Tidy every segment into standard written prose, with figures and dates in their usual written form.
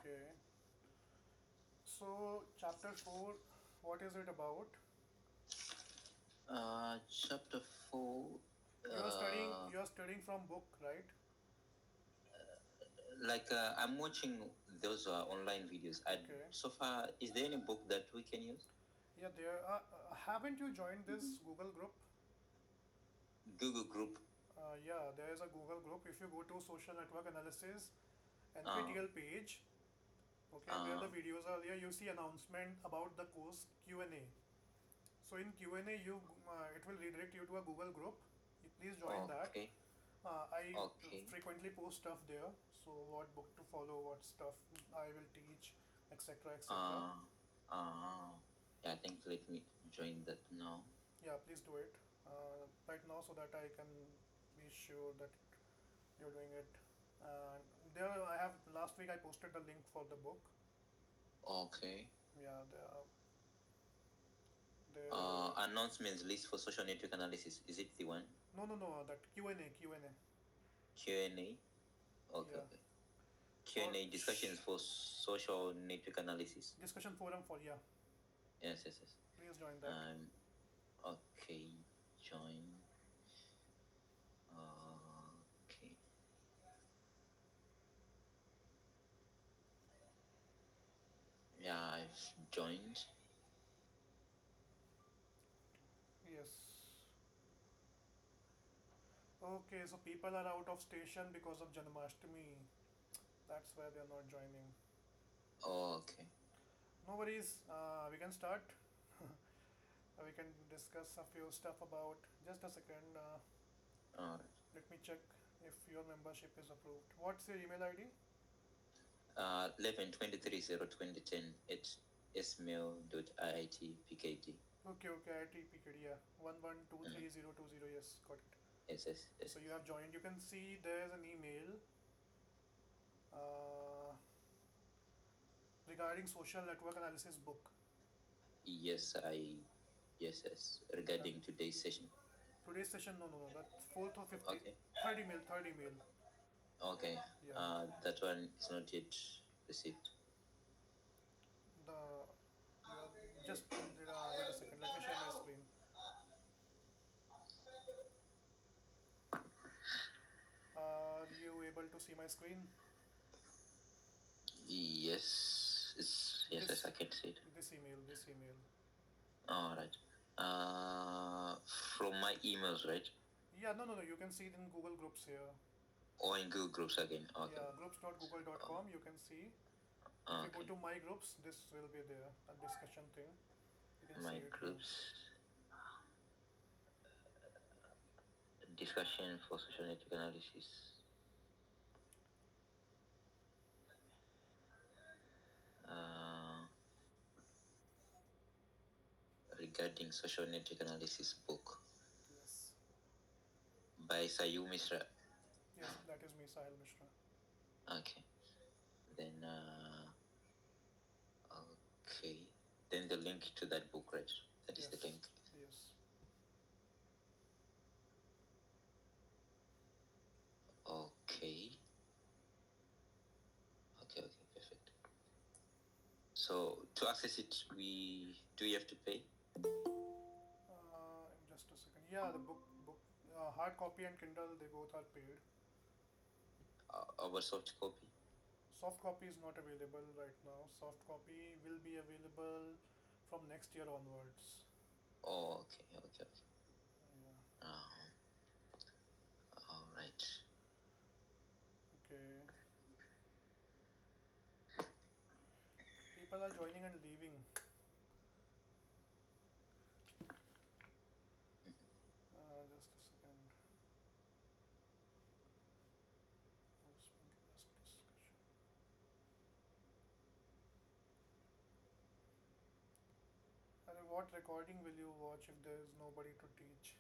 Okay. So, chapter 4, what is it about? Chapter 4. You're studying from book, right? I'm watching those online videos. Okay. So far, is there any book that we can use? Yeah, there. Haven't you joined this Google group? Google group. Yeah, there is a Google group. If you go to social network analysis Uh, NPTEL page, okay, where the uh, videos are there, you see announcement about the course Q&A. So in Q&A, it will redirect you to a Google group. You please join that. okay, I okay. frequently post stuff there. So what book to follow, what stuff I will teach, etc., etc. Uh, yeah, I think let me join that now. Yeah, please do it right now so that I can be sure that you're doing it. And there I have last week I posted the link for the book. Okay. Yeah, there. Announcements list for social network analysis. Is it the one? No, that Q&A. Q&A. Okay, Yeah, okay. for Q&A discussions for social network analysis. discussion forum for, yeah. Yes, yes, yes. Please join that. Um, okay, join. Okay. Yeah, I've joined. Yes. Okay, so people are out of station because of Janmashtami. That's why they are not joining. Okay. No worries. We can start. We can discuss a few stuff about. Just a second. All right. Let me check if your membership is approved. What's your email ID? 11/23/2010 at smail.iitpkg. Okay, ITPKD, yeah. One one two Mm, three zero two zero. Yes, got it. yes, yes, yes, So you yes. have joined. You can see there's an email uh, regarding social network analysis book. Yes, yes, yes. That Regarding today's session. today's session. No. That fourth or fifth. Okay. Third email. Third email. Okay. Yeah. That one is not yet received. The you are just wait a second. Let me share my screen. Are you able to see my screen? Yes, yes, yes, This I can see it. this email. This email. All right. From my emails, right? Yeah, no. You can see it in Google Groups here. Or in Google Groups again. Okay, Yeah, okay. Oh, groups.google.com. You can see. If you go okay. to my groups, this will be there. A discussion thing. You can see My it here. groups discussion for social network analysis. Uh, Regarding social network analysis book Yes. by Sayu Misra. Yes, that is me, Sahil Mishra. Okay. Then okay. Then the link to that book, right? That is the Yes. link. Yes. Okay. Okay, perfect. So to access it, we do you have to pay? Just a second. Yeah, the book, hard copy and Kindle, they both are paid. Our soft copy. Soft copy is not available right now. Soft copy will be available from next year onwards. Oh, okay. Yeah. Um, all right. Okay. People are joining and leaving. Just a second. And what recording will you watch if there is nobody to teach?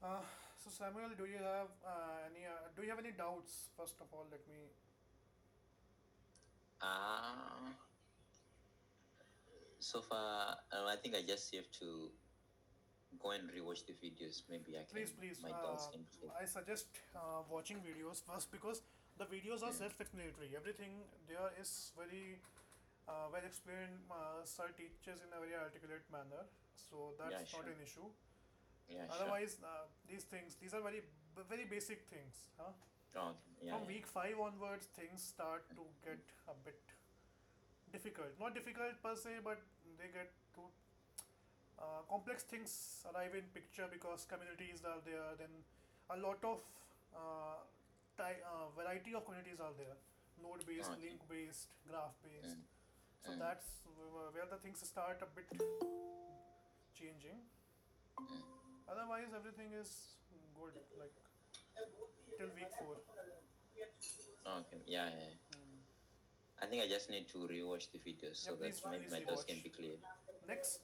Uh, so Samuel, do you have any doubts? First of all, let me. Uh, so far, I think I just have to go and rewatch the videos. Maybe I can, Please, please. my doubts can be cleared. I suggest watching videos first because the videos are Mm. self-explanatory. Everything there is very well explained. Sir teaches in a very articulate manner, so Yeah, that's not sure. an issue. Yeah, sure. Otherwise, these are very basic things. Huh? Okay. Yeah, From yeah. week five onwards, things start to get a bit difficult. Not difficult per se, but they get to complex things arrive in picture because communities are there. Then a lot of uh, variety of communities are there. Node based, Okay. link based, graph based. Mm. So Mm. that's where the things start a bit changing. Mm. Otherwise, everything is good. Like till week four. Okay. Yeah, yeah. Hmm. I think I just need to rewatch the videos Yeah, so that maybe please my doubts can rewatch. be cleared. Next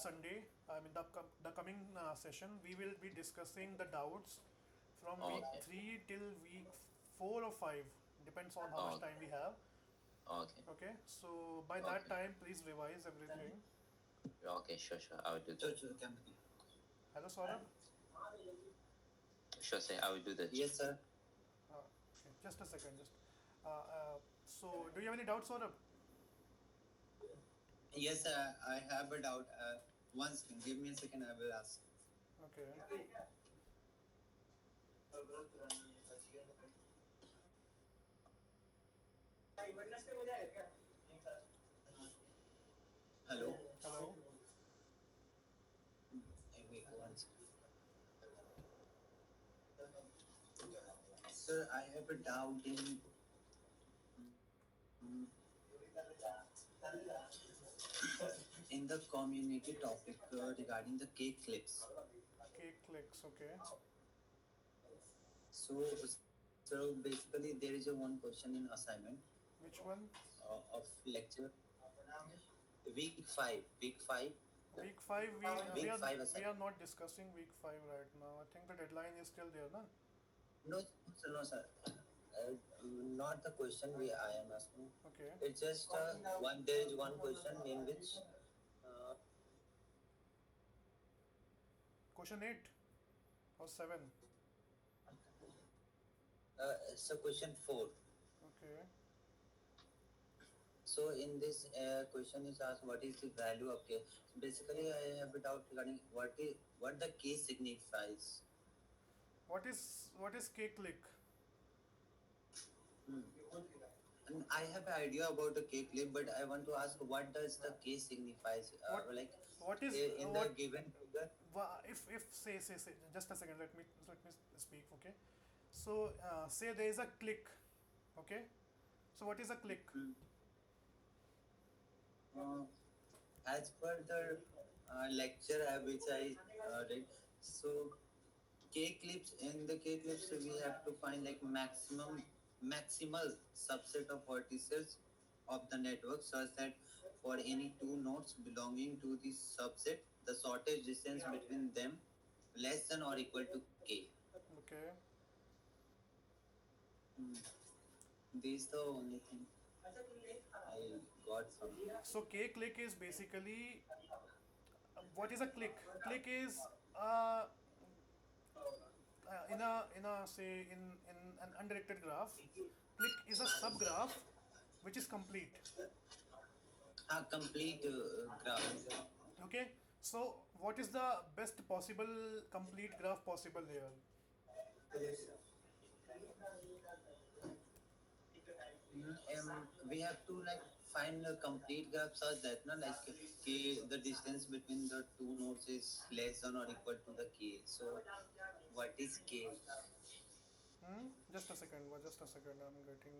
Sunday, I mean the coming session, we will be discussing the doubts from week Okay. 3 till week 4 or 5, depends on how much Okay. time we have. Okay. Okay, so by that Okay. time, please revise everything. Okay. Sure. Sure. I will do that. Hello, Saurabh. Sure, sir. I will do that. Yes, sir. Okay, just a second. So, do you have any doubts, Saurabh? Yes, I have a doubt. One second. Give me a second. I will ask. Okay. Hello. Hello. Wait, one second. Sir, I have a doubt in the community topic regarding the cake clips. Cake clicks. Okay. So basically, there is a one question in assignment Which one? of lecture. Week five, Week five. week five We are assignment. not discussing week five right now. I think the deadline is still there, no? No, sir, no, sir. Not the question I am asking. Okay. It's just one. There is one question in which uh, Question 8 or 7. so question 4. Okay. So in this question is asked what is the value of K. So basically, I have a doubt regarding what the K signifies. What is K click? Hmm. And I have an idea about the K clip, but I want to ask what does the K signifies? What Like what is in the what given figure. if say just a second, let me speak, okay? So say there is a click, okay? So what is a click? Hmm. Uh, as per the lecture which I read, so K clips in the K clips we have to find like maximal subset of vertices of the network such that for any two nodes belonging to the subset, the shortest distance between them less than or equal to K. Okay. Hmm. This is the only thing I got from. So K click is basically what is a click? Click is uh, in a say in an undirected graph. Click is a subgraph which is complete. A complete graph. Okay, so what is the best possible complete graph possible here? We have to like find a complete graph such that no like k the distance between the two nodes is less than or equal to the k. So what is k? Just a second, just a second. I'm getting.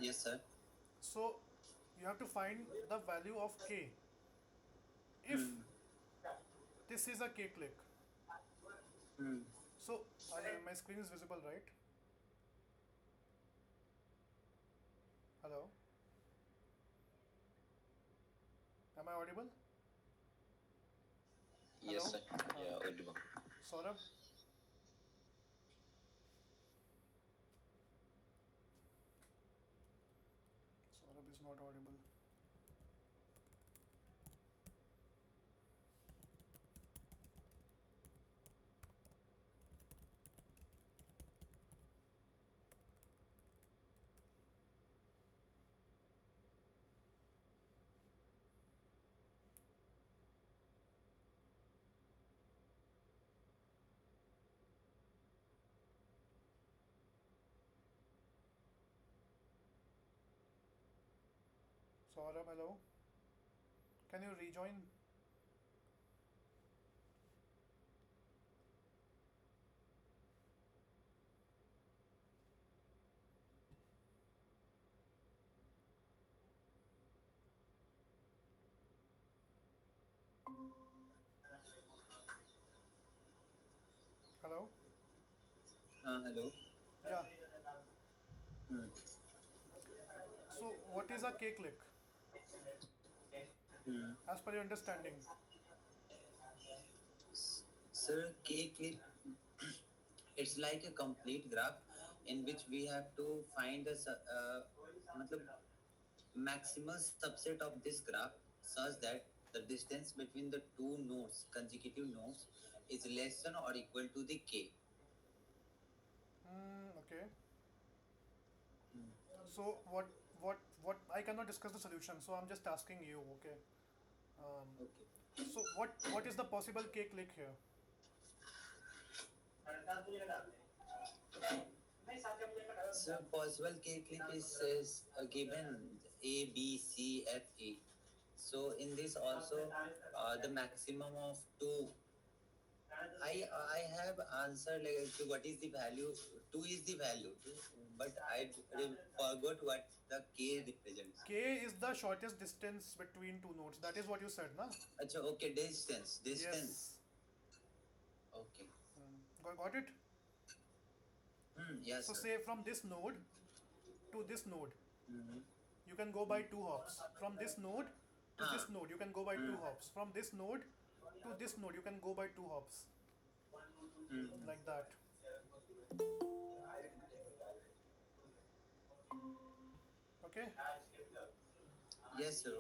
Yes, sir. So you have to find the value of k. If Hmm. this is a k click, Hmm. so my screen is visible, right? Hello, am I audible? Yes, Hello, sir. Yeah, audible. Saurabh. Saurabh is not audible. Saurabh, hello. Can you rejoin? Hello. Hello. Yeah. Hmm. So what is a k click? Hmm. As per your understanding. Sir, K clip, it's like a complete graph in which we have to find matlab, maximum subset of this graph such that the distance between the two nodes, consecutive nodes, is less than or equal to the k. Okay. So what I cannot discuss the solution. So I'm just asking you. Okay. Um, Okay. so what is the possible k click here? So possible k clip is given A, B, C, F, A. So in this also the maximum of two. I have answered like what is the value. Two is the value, but I forgot what the k represents. K is the shortest distance between two nodes. That is what you said, na? Acha, okay, distance. Yes. Okay. Got it? Yes, So sir. say from this node to this node, Mm-hmm. you can go by two hops. From this node to Huh. this node, you can go by two Mm. hops. From this node to this node, you can go by two hops. Mm. Like that. Okay? Yes, sir.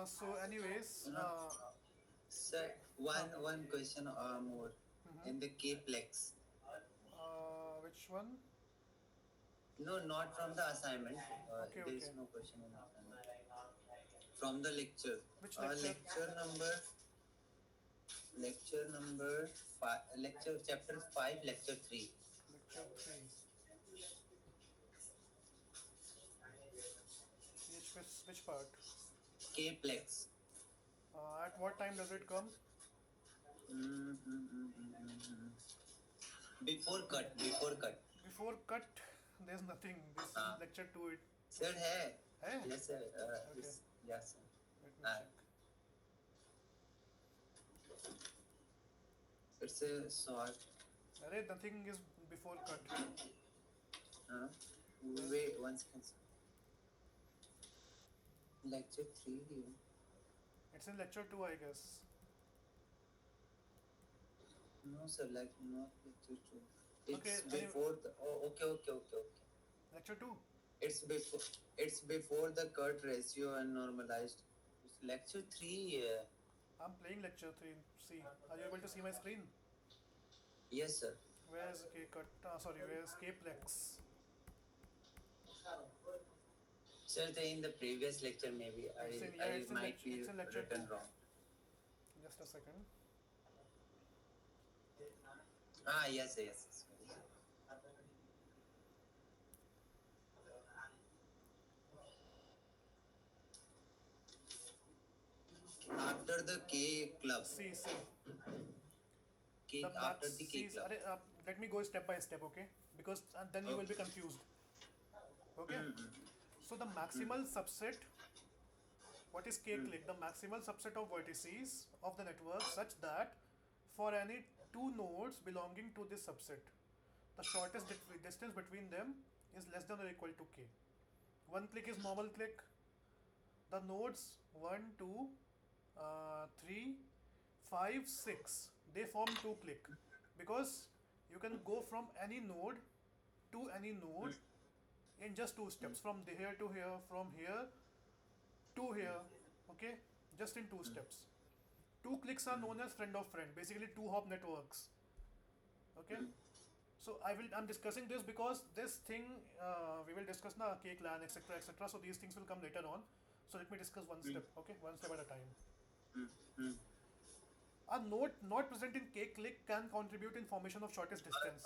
So anyways, Uh, Sir, huh, one question or more in the K-plex. which one? No, not from the assignment. Okay, There is okay. no question in assignment. From the lecture. Which lecture? Lecture number five. Lecture chapter 5, lecture 3. Lecture 3. Which part? K-plex. At what time does it come? Before cut. Before cut. Before cut, there's nothing. This in Uh, lecture 2 it. sir, hai. Hey? Yes, sir. Okay, Yes, sir. let me Uh, check. it's a short. Array, nothing is before cut. Uh, There's, Wait one second. Sir. Lecture 3. it's in lecture 2, I guess. No, sir, like not lecture two. Okay, It's before the. Oh, okay. lecture 2. It's before. It's before the cut ratio and normalized. It's lecture three. I'm playing lecture 3. See, are you able to see my screen? Yes, sir. Where's K cut? Sorry, where's K plex? Sir, in the previous lecture, maybe It's in, yeah, I might be it's in lecture written 2. wrong. Just a second. Yes. After the K club, See. The K maths. after the K See, club. let me go step by step, okay? Because then you will be Okay. confused. Okay, so the maximal subset, what is k click? The maximal subset of vertices of the network such that for any two nodes belonging to this subset, the shortest distance between them is less than or equal to k. One click is normal click. The nodes 1, 2, 3, 5, 6, they form two click because you can go from any node to any node in just two steps, from here to here, from here to here, okay, just in two steps. Two clicks are known as friend of friend, basically two hop networks, okay. So I'm discussing this because this thing we will discuss now k clan etc etc, so these things will come later on. So let me discuss one step, okay, one step at a time. A node not present in k click can contribute in formation of shortest distance,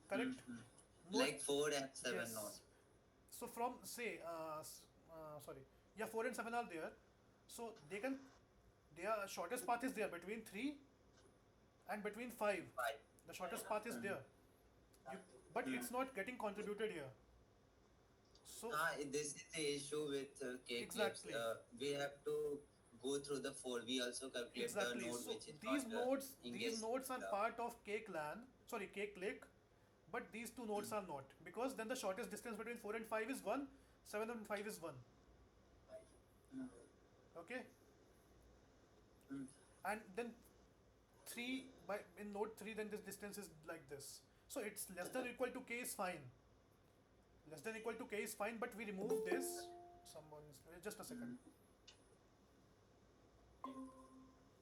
correct? Node, Like 4 and 7 not. yes. So from say sorry, yeah, 4 and 7 are there, so they can, their shortest path is there between 3 and between 5. 5. The shortest path is there, you, but it's not getting contributed here. So This is the issue with K clips. exactly, We have to go through the 4. We also calculate the exactly. node So which is not these engaged. nodes are part of k clan, sorry, k click, but these two nodes are not, because then the shortest distance between 4 and 5 is 1, 7 and 5 is 1, okay. And then 3 by in node 3, then this distance is like this. So it's less than or equal to k is fine, less than or equal to k is fine, but we remove this. Someone's, just a second.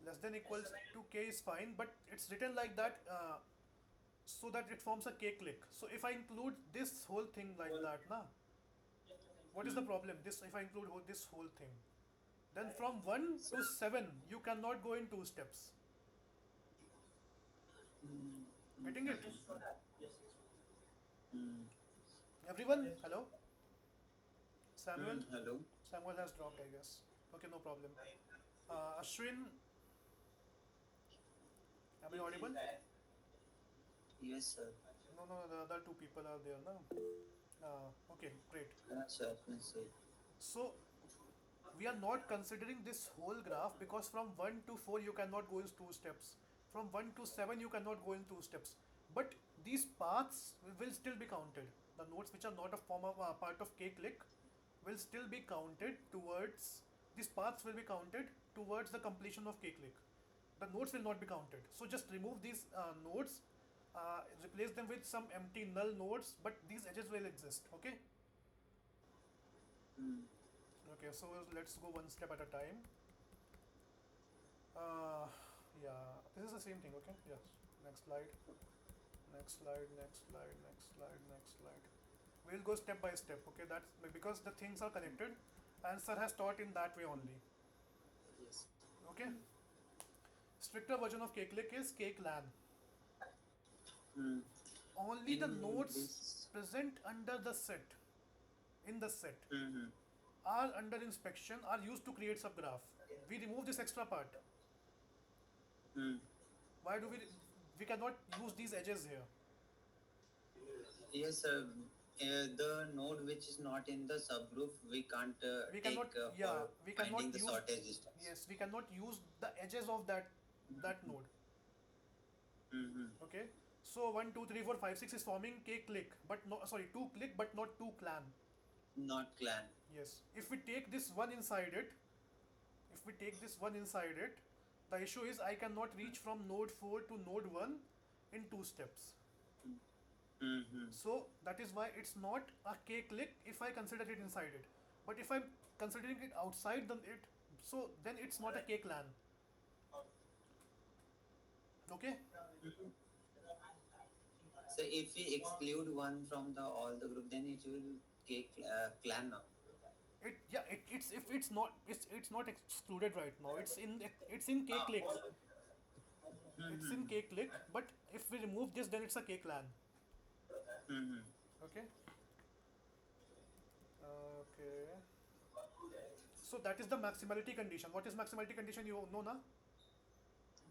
Less than equals to k is fine, but it's written like that so that it forms a k click. So if I include this whole thing like that, na, what is the problem? This, if I include this whole thing, then from 1 to 7 you cannot go in two steps. Getting it? Everyone? Hello? Samuel? Hello. Samuel has dropped, I guess. Okay, no problem. Ashwin, am I audible? Yes, sir. No, no, the other two people are there, no? Okay, great. Sir, please say. So we are not considering this whole graph because from 1 to 4 you cannot go in two steps. From 1 to 7 you cannot go in two steps. But these paths will still be counted. The nodes which are not a form of part of k click will still be counted towards, these paths will be counted towards the completion of k click. The nodes will not be counted. So just remove these nodes, replace them with some empty null nodes, but these edges will exist, okay? Okay, so let's go one step at a time. Uh, yeah, this is the same thing, okay? Yes. Next slide. Next slide, next slide, next slide, next slide. We'll go step by step, okay? That's because the things are connected and sir has taught in that way only. Yes. Okay? Stricter version of K-click is K-clan. Only the In nodes this. present under the set, in the set, Mm-hmm. are under inspection, are used to create subgraph. We remove this extra part. Why do we cannot use these edges here? Yes, sir. The node which is not in the subgroup, we can't We take cannot, yeah, for we finding cannot the use, shortest distance. yes, we cannot use the edges of that node. Okay, so 1 2 3 4 5 6 is forming k click, but no, sorry, 2 click but not 2 clan. Not clan. Yes, if we take this one inside it, if we take this one inside it, the issue is I cannot reach from node 4 to node 1 in two steps. So that is why it's not a k click if I consider it inside it. But if I'm considering it outside it, so then it's not a k clan. Okay? So if we exclude one from the all the group, then it will take clan now. It, yeah, it's, if it's not excluded right now. It's in k click. It's in k click, but if we remove this, then it's a k clan. Okay. Okay. So that is the maximality condition. What is maximality condition? You know, na?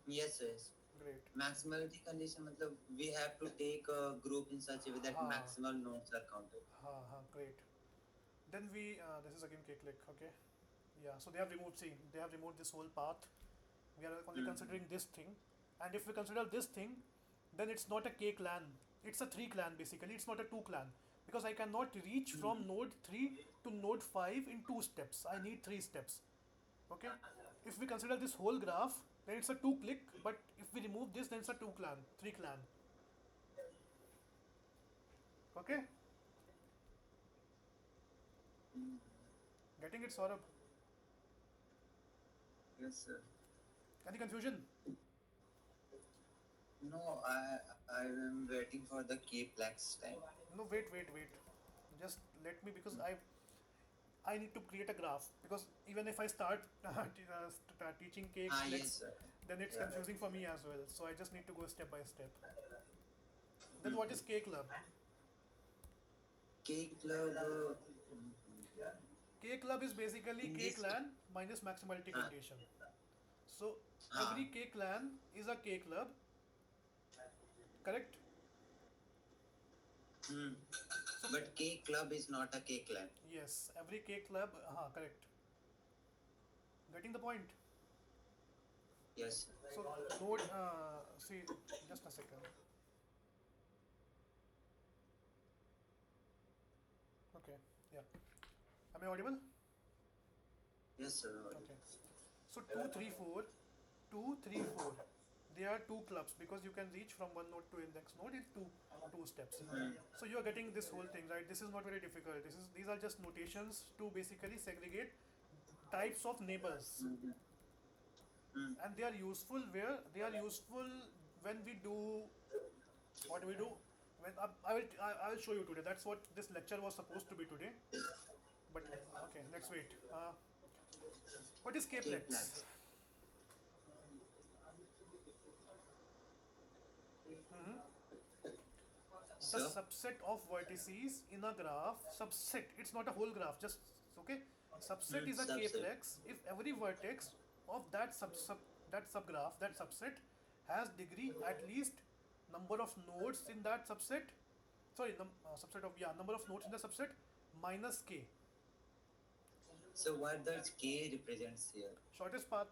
Yes, yes. Great. Maximality condition, matlab we have to take a group in such a way that Ha. maximal nodes are counted. Ha ha. Great. Then we this is again k-click. Okay, yeah. So they have removed. See, they have removed this whole path. We are only Mm-hmm. considering this thing, and if we consider this thing, then it's not a k clan. It's a 3 clan basically. It's not a 2 clan because I cannot reach from node 3 to node 5 in 2 steps. I need 3 steps. Okay, if we consider this whole graph, then it's a 2 click, but if we remove this, then it's a 2 clan, 3 clan. Okay, getting it, Saurabh? Yes, sir. Any confusion? No, I am waiting for the K-Plex time. No, wait. Just let me, because I need to create a graph, because even if I start teaching k Ah, yes, flex, sir. then it's Yeah. confusing for me as well. So I just need to go step by step. Then what is k club? K Club. K club is basically In k this. clan minus maximality Ah, condition. So ah. every k clan is a k club, correct? Hmm. So But K Club is not a K Clan. yes, every k club, correct. Getting the point. Yes. So node, see, just a second. Okay, yeah. Am I audible? Yes, sir. Okay. So 2, 3, 4. They are two clubs because you can reach from one node to the next node in two steps. So you are getting this whole thing, right? This is not very difficult. These are just notations to basically segregate types of neighbors, Mm-hmm. Mm. and they are useful where they are useful when we do what we do. When I will show you today. That's what this lecture was supposed to be today. But okay, let's wait. What is K Kplex? Plans. The So. subset of vertices in a graph. Subset, it's not a whole graph, just okay. Subset is a Subset. k-plex if every vertex of that that subgraph, that subset, has degree at least number of nodes in that subset. Sorry, subset of, yeah, number of nodes in the subset minus k. So what does K represents here? Shortest path.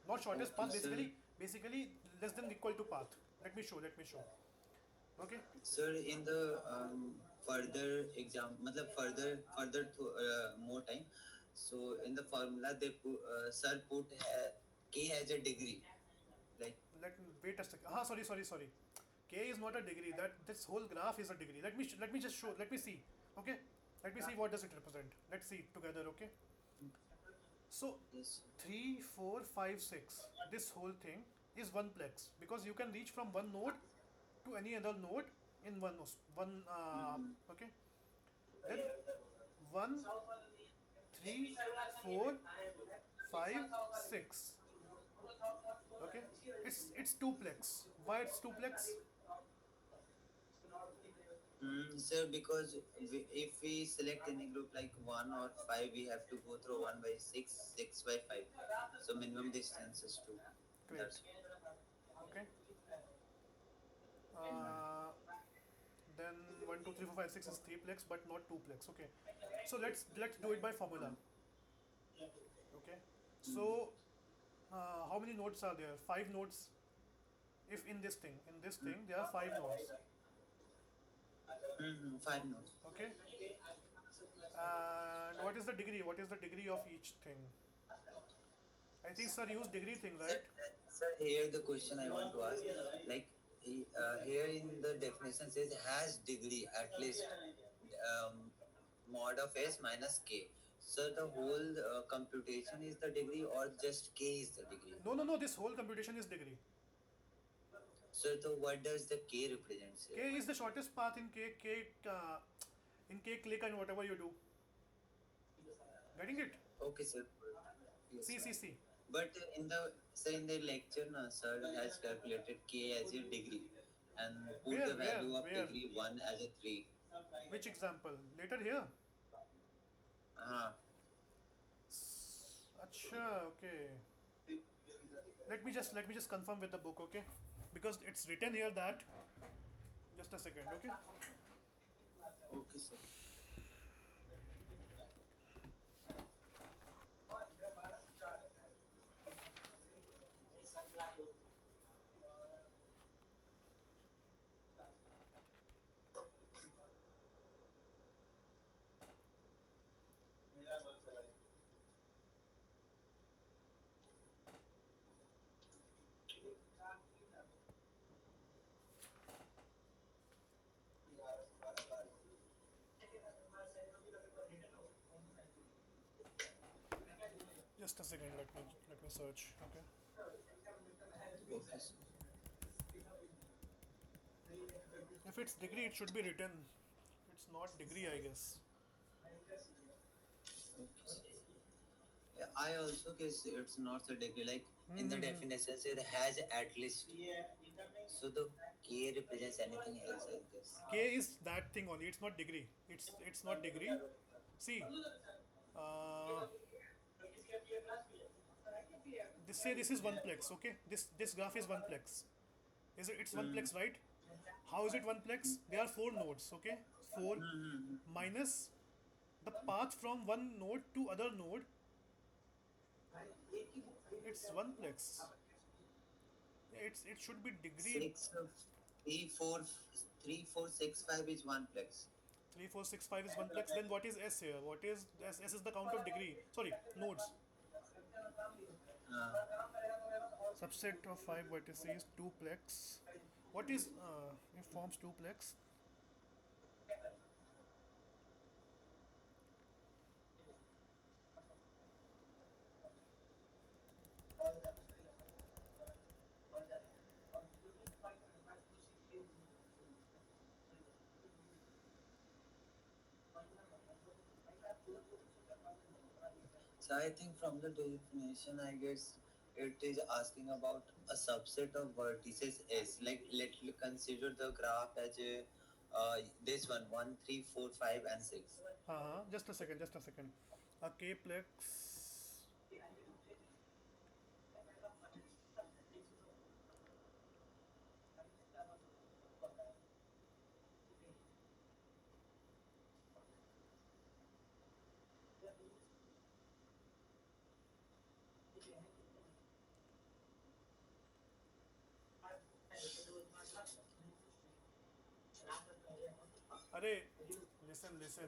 Not shortest Okay, path, sir. basically less than equal to path. Let me show. Okay. Sir, in the further exam, matlab further to more time. So in the formula they put, sir put K has a degree. Like. Let me wait a second. Sorry. K is not a degree. That this whole graph is a degree. Let me just show. Let me see. Okay. Let me see what does it represent. Let's see it together. Okay. So Yes. 3, 4, 5, 6. This whole thing is one plex because you can reach from one node to any other node in one. Mm-hmm. Okay. Then 1, 3, 4, 5, 6. Okay. It's two plex. Why it's two plex? Sir, because if we select any group like 1 or 5, we have to go through 1 by 6, 6 by 5. So minimum distance is 2. Great. That's. Okay. Uh, then 1, 2, 3, 4, 5, 6 is threeplex, but not twoplex. Okay. So let's do it by formula. Okay. So how many nodes are there? Five nodes. If in this thing there are five nodes. 5 nodes. Okay. And what is the degree? What is the degree of each thing? I think sir use degree thing, Sir, right? sir, here the question I want to ask, like here in the definition says has degree at least um, mod of s minus k. So the whole computation is the degree or just k is the degree? No. This whole computation is degree. So what does the k represents here? K is the shortest path in in K click and whatever you do. Getting it? Okay, sir. Yes, C sir. C C. But in the lecture, no, sir has calculated k as a degree and put Where the where value of where? degree 1 as a 3. Which example? Later here. Uh, Acha, okay. Let me just confirm with the book, okay? Because it's written here that, just a second, okay? Okay, sir. Just a second. Let me search. Okay. Okay, sir. If it's degree, it should be written. It's not degree, I guess. Okay, sir. Yeah, I also guess it's not a degree. Like in the Hmm. definitions, it has at least. So the K represents anything else, I guess. K is that thing only. It's not degree. It's not degree. See, uh, this is one plex. Okay, this graph is one plex. Is it? It's one Hmm. plex, right? How is it one plex? There are four nodes. Okay, four Hmm. minus the path from one node to other node. It's one plex. Yeah, it should be degree. Six, three, four, 3, 4, 6, 5 is one plex. 3465 is one plex. Then what is S here? What is S? S is the count of degree. Sorry, nodes. Subset of five vertices, two plex. What is it forms two plex? So I think from the definition, I guess it is asking about a subset of vertices S. Like let you consider the graph as a this one, 1, 3, 4, 5, and 6. Just a second. Just a second. A k plex. Array, listen.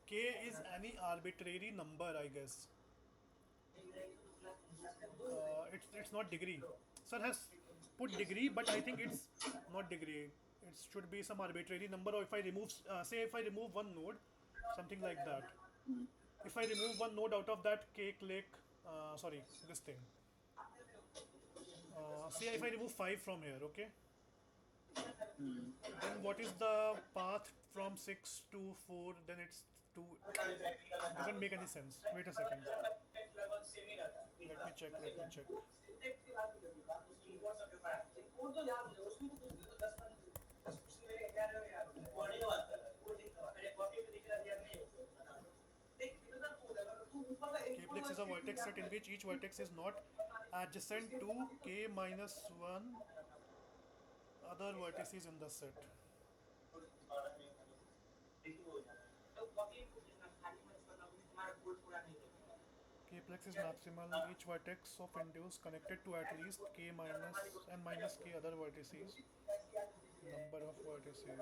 K is any arbitrary number, I guess. It's not degree. Sir has put degree, but I think it's not degree. It should be some arbitrary number. Or if I remove, say, if I remove one node, something like that. If I remove one node out of that k click, sorry, this thing. Say if I remove five from here, okay. Hmm. Then what is the path from six to four? Then it's two. Doesn't make any sense. Wait a second. Let me check. Let me check. Kplex is a vertex set in which each vertex is not adjacent to k minus 1 other vertices in the set. Kplex is maximal. Each vertex of induce connected to at least k minus n minus k other vertices. Number of vertices.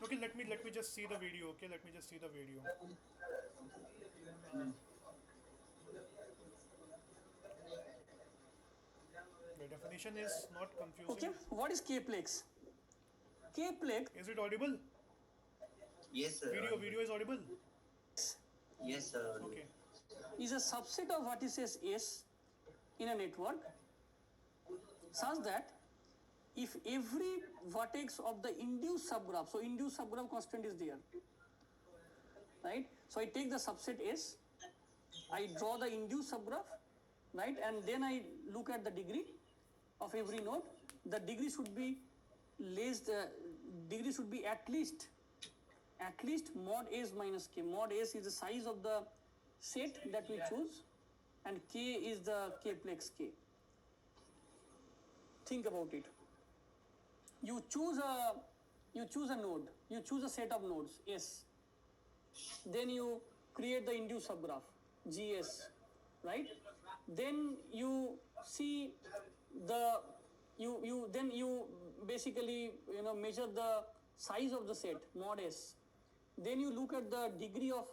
Okay, let me just see the video. Okay, let me just see the video. Uh, the definition is not Okay, confusing. what is K-plex? K-plex Is it audible? Yes, sir. Video is audible. Yes, sir. Okay. is a subset of vertices S in a network such that if every vertex of the induced subgraph, so induced subgraph constant is there, right? So I take the subset S, I draw the induced subgraph, right? And then I look at the degree of every node. The degree should be less, the degree should be at least at least mod s minus k. Mod s is the size of the set that we choose, and k is the k-plex k. Think about it. You choose a node, you choose a set of nodes S, then you create the induced subgraph GS, right? Then you see the then you basically measure the size of the set mod S. Then you look at the degree of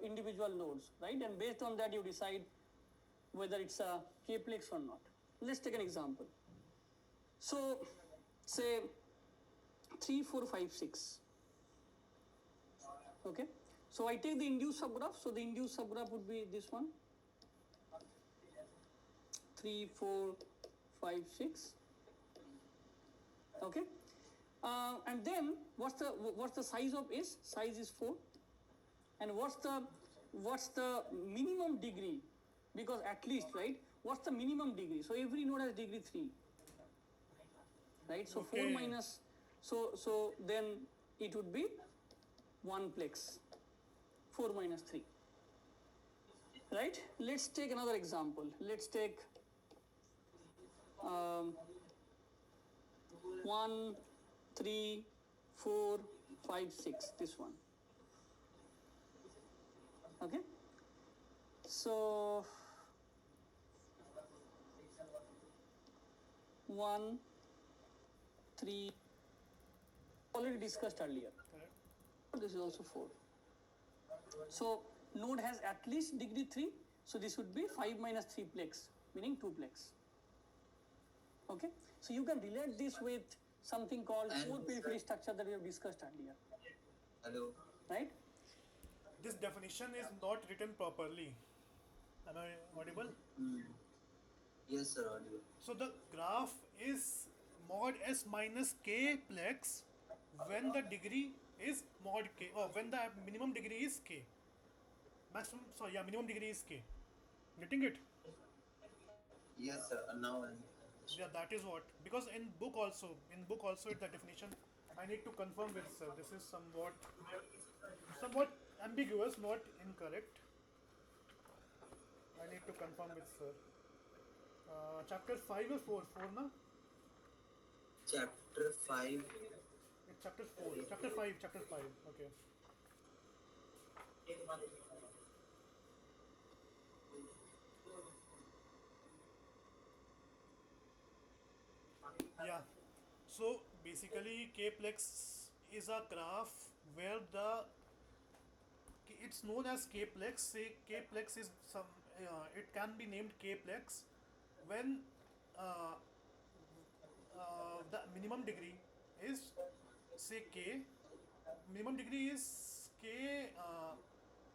individual nodes, right? And based on that you decide whether it's a k-plex or not. Let's take an example. So say 3, 4, 5, 6. Okay. So I take the induced subgraph. So the induced subgraph would be this one. 3, 4, 5, 6. Okay. And then what's the size of S? Size is 4. And what's the minimum degree? Because at least, right? What's the minimum degree? So every node has degree 3. Right? So okay. 4 minus, so then it would be 1 plex. 4 minus 3. Right? Let's take another example. Let's take 1, 3, 4, 5, 6. This one. Okay? So 1, 3, already discussed earlier. This is also 4. So node has at least degree 3. So this would be 5 minus 3 plex, meaning 2 plex. Okay. So you can relate this with something called core periphery structure that we have discussed earlier. Hello. Right? This definition is not written properly. Am I audible? Yes, sir, audible. So the graph is mod s minus k plex when the degree is mod k, or when the minimum degree is k. Minimum degree is k. Getting it? Yes, sir. Now Yeah, that is what. Because in book also it's the definition. I need to confirm with sir. This is somewhat ambiguous, not incorrect. I need to confirm with sir. Chapter 5 or 4? 4 na? Chapter 5. It's chapter 4. Chapter 5. Okay. Yeah. So basically k-plex is a graph where it's known as k-plex. Say k-plex is it can be named k-plex when uh, the minimum degree is say k. Minimum degree is k,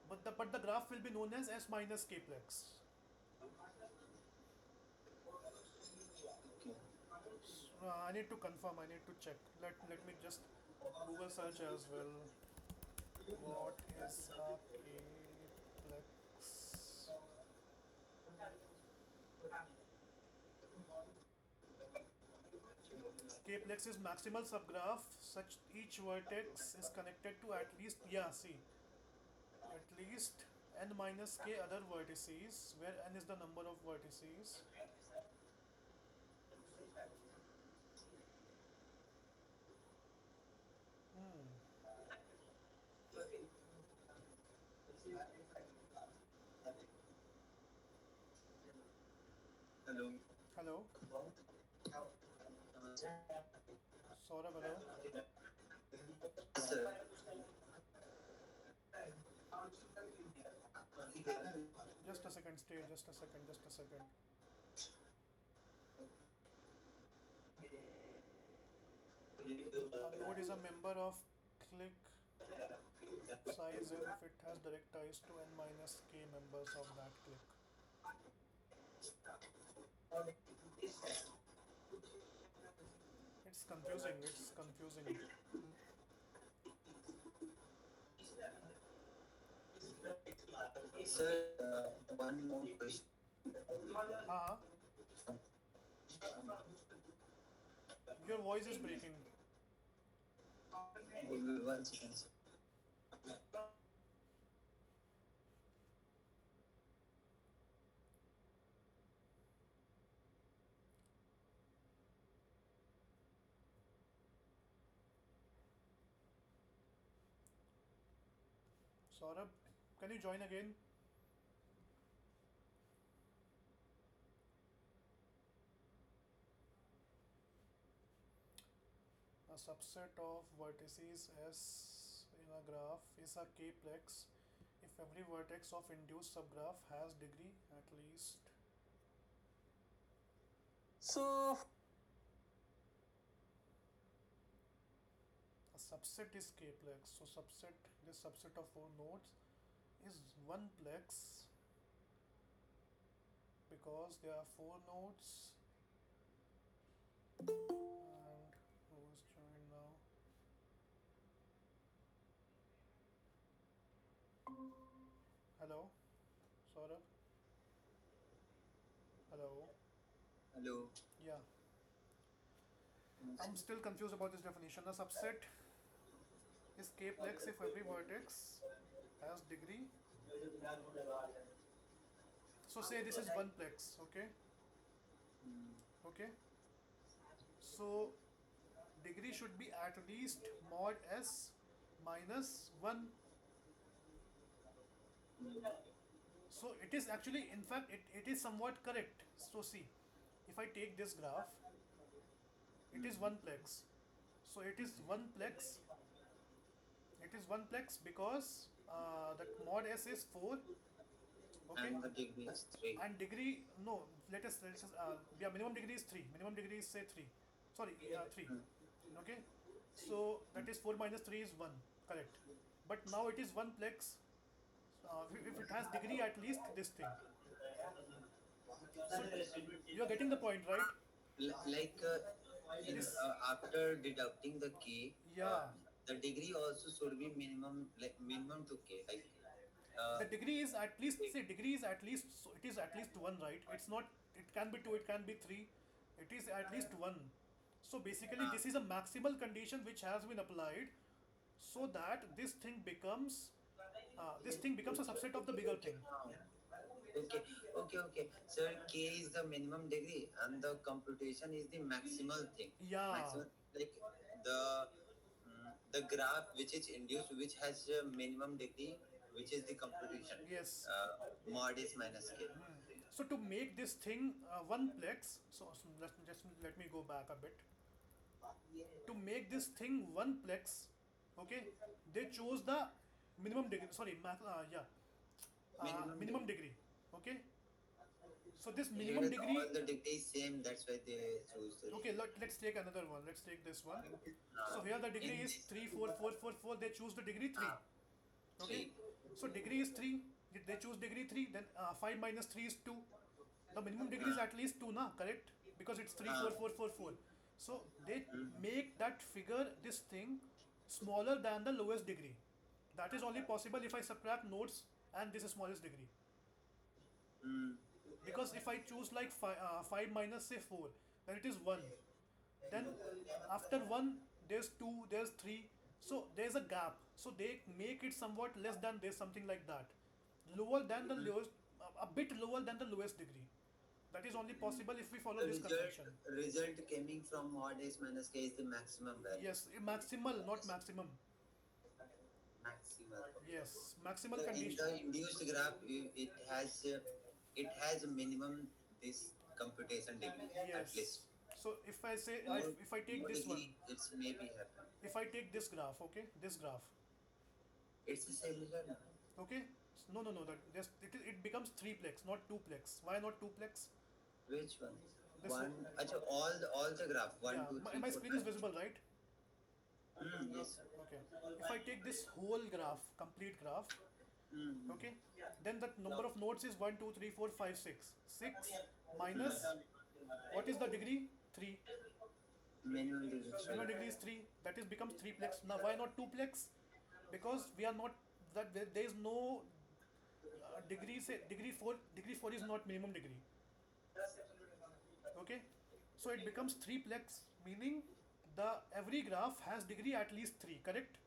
but the graph will be known as s minus k-plex. I need to confirm. I need to check. Let me just Google search as well. What is a k-plex? K-plex is maximal subgraph such each vertex is connected to at least at least n minus k other vertices, where n is the number of vertices. Hello. Hello, Saurabh. Hello. Yes, sir. Just a second. Stay. Just a second. A node is a member of click size if it has direct ties to n minus k members of that click. It's confusing. Sir, one more question. Uh-huh. Your voice is breaking. One second, sir. Saurabh, can you join again? A subset of vertices S in a graph is a k-plex if every vertex of induced subgraph has degree at least. So A subset is k-plex. So this subset of four nodes is one plex because there are four nodes. And who is joined now? Hello, Saurabh. Hello. Hello. Yeah, I'm still confused about this definition. A subset is k-plex if every vertex has degree. So say this is one plex, okay? Okay. So degree should be at least mod s minus 1. So it is actually, in fact, it is somewhat correct. So see, if I take this graph, it is one plex. So it is one plex. It is one plex because the mod s is 4. Okay. And the degree is 3. And degree, no, yeah, minimum degree is 3. Minimum degree is say 3. Sorry, 3. Okay. So that is 4 minus 3 is 1. Correct. But now it is one plex. If it has degree at least this thing. So you are getting the point, right? Like This, after deducting the k, yeah. the degree also should be minimum, like minimum to k. Like The degree is at least, say degree is at least, so it is at least 1, right? It's not, it can be 2, it can be 3. It is at least 1. So basically uh, this is a maximal condition which has been applied so that this thing becomes a subset of the bigger thing. okay. So k is the minimum degree, and the computation is the maximal thing. Yeah. Maximum, like the the graph which is induced, which has a minimum degree, which is the computation. Yes. Mod is minus k. So to make this thing one plex, so let me go back a bit. To make this thing one plex, okay, they chose the minimum degree. Sorry, minimum degree. Okay. So this Here minimum is all degree. the degrees same. That's why they choose the. Okay, let's take another one. Let's take this one. So Uh, here the degree in is this 3, 4, 4, 4, 4. They choose the degree 3. uh, Okay. 3. So degree is 3. They choose degree 3. Then 5 minus 3 is 2. The minimum degree is at least 2, na? Correct? Because it's 3, 4, Uh, 4, 4, 4. So they make that figure, this thing, smaller than the lowest degree. That is only possible if I subtract nodes and this is smallest degree. mm, Because if I choose like 5 minus say 4, then it is 1. Then after 1, there's 2, there's 3. So there's a gap. So they make it somewhat less than this, something like that. Lower than the lowest, a bit lower than the lowest degree. That is only possible if we follow the this convention. result coming from mod is minus k is the maximum value. Yes, maximal, not maximum. Maximal. Yes, maximal So in condition. the induced graph, it has a minimum this computation degree at least. Yes. So if I say, More, if I take more this one, degree, it's maybe happen. if I take this graph, okay, this graph, It's a similar. okay, no, it becomes 3-plex, not 2-plex. Why not 2-plex? Which one? This one, One. Achha, all the graph. One, yeah, two, my, three, my four, screen is five. visible, right? Yes. Okay. If I take this whole graph, complete graph, Mm. okay, then the number of nodes is 1, 2, 3, 4, 5, 6. 6 minus, what is the degree? 3. Minimum degree. Minimum degree is 3. That is becomes 3-plex. Now why not 2-plex? Because we are not, that there is no degree, say degree 4 is not minimum degree. Okay. So it becomes 3-plex, meaning the every graph has degree at least 3, correct?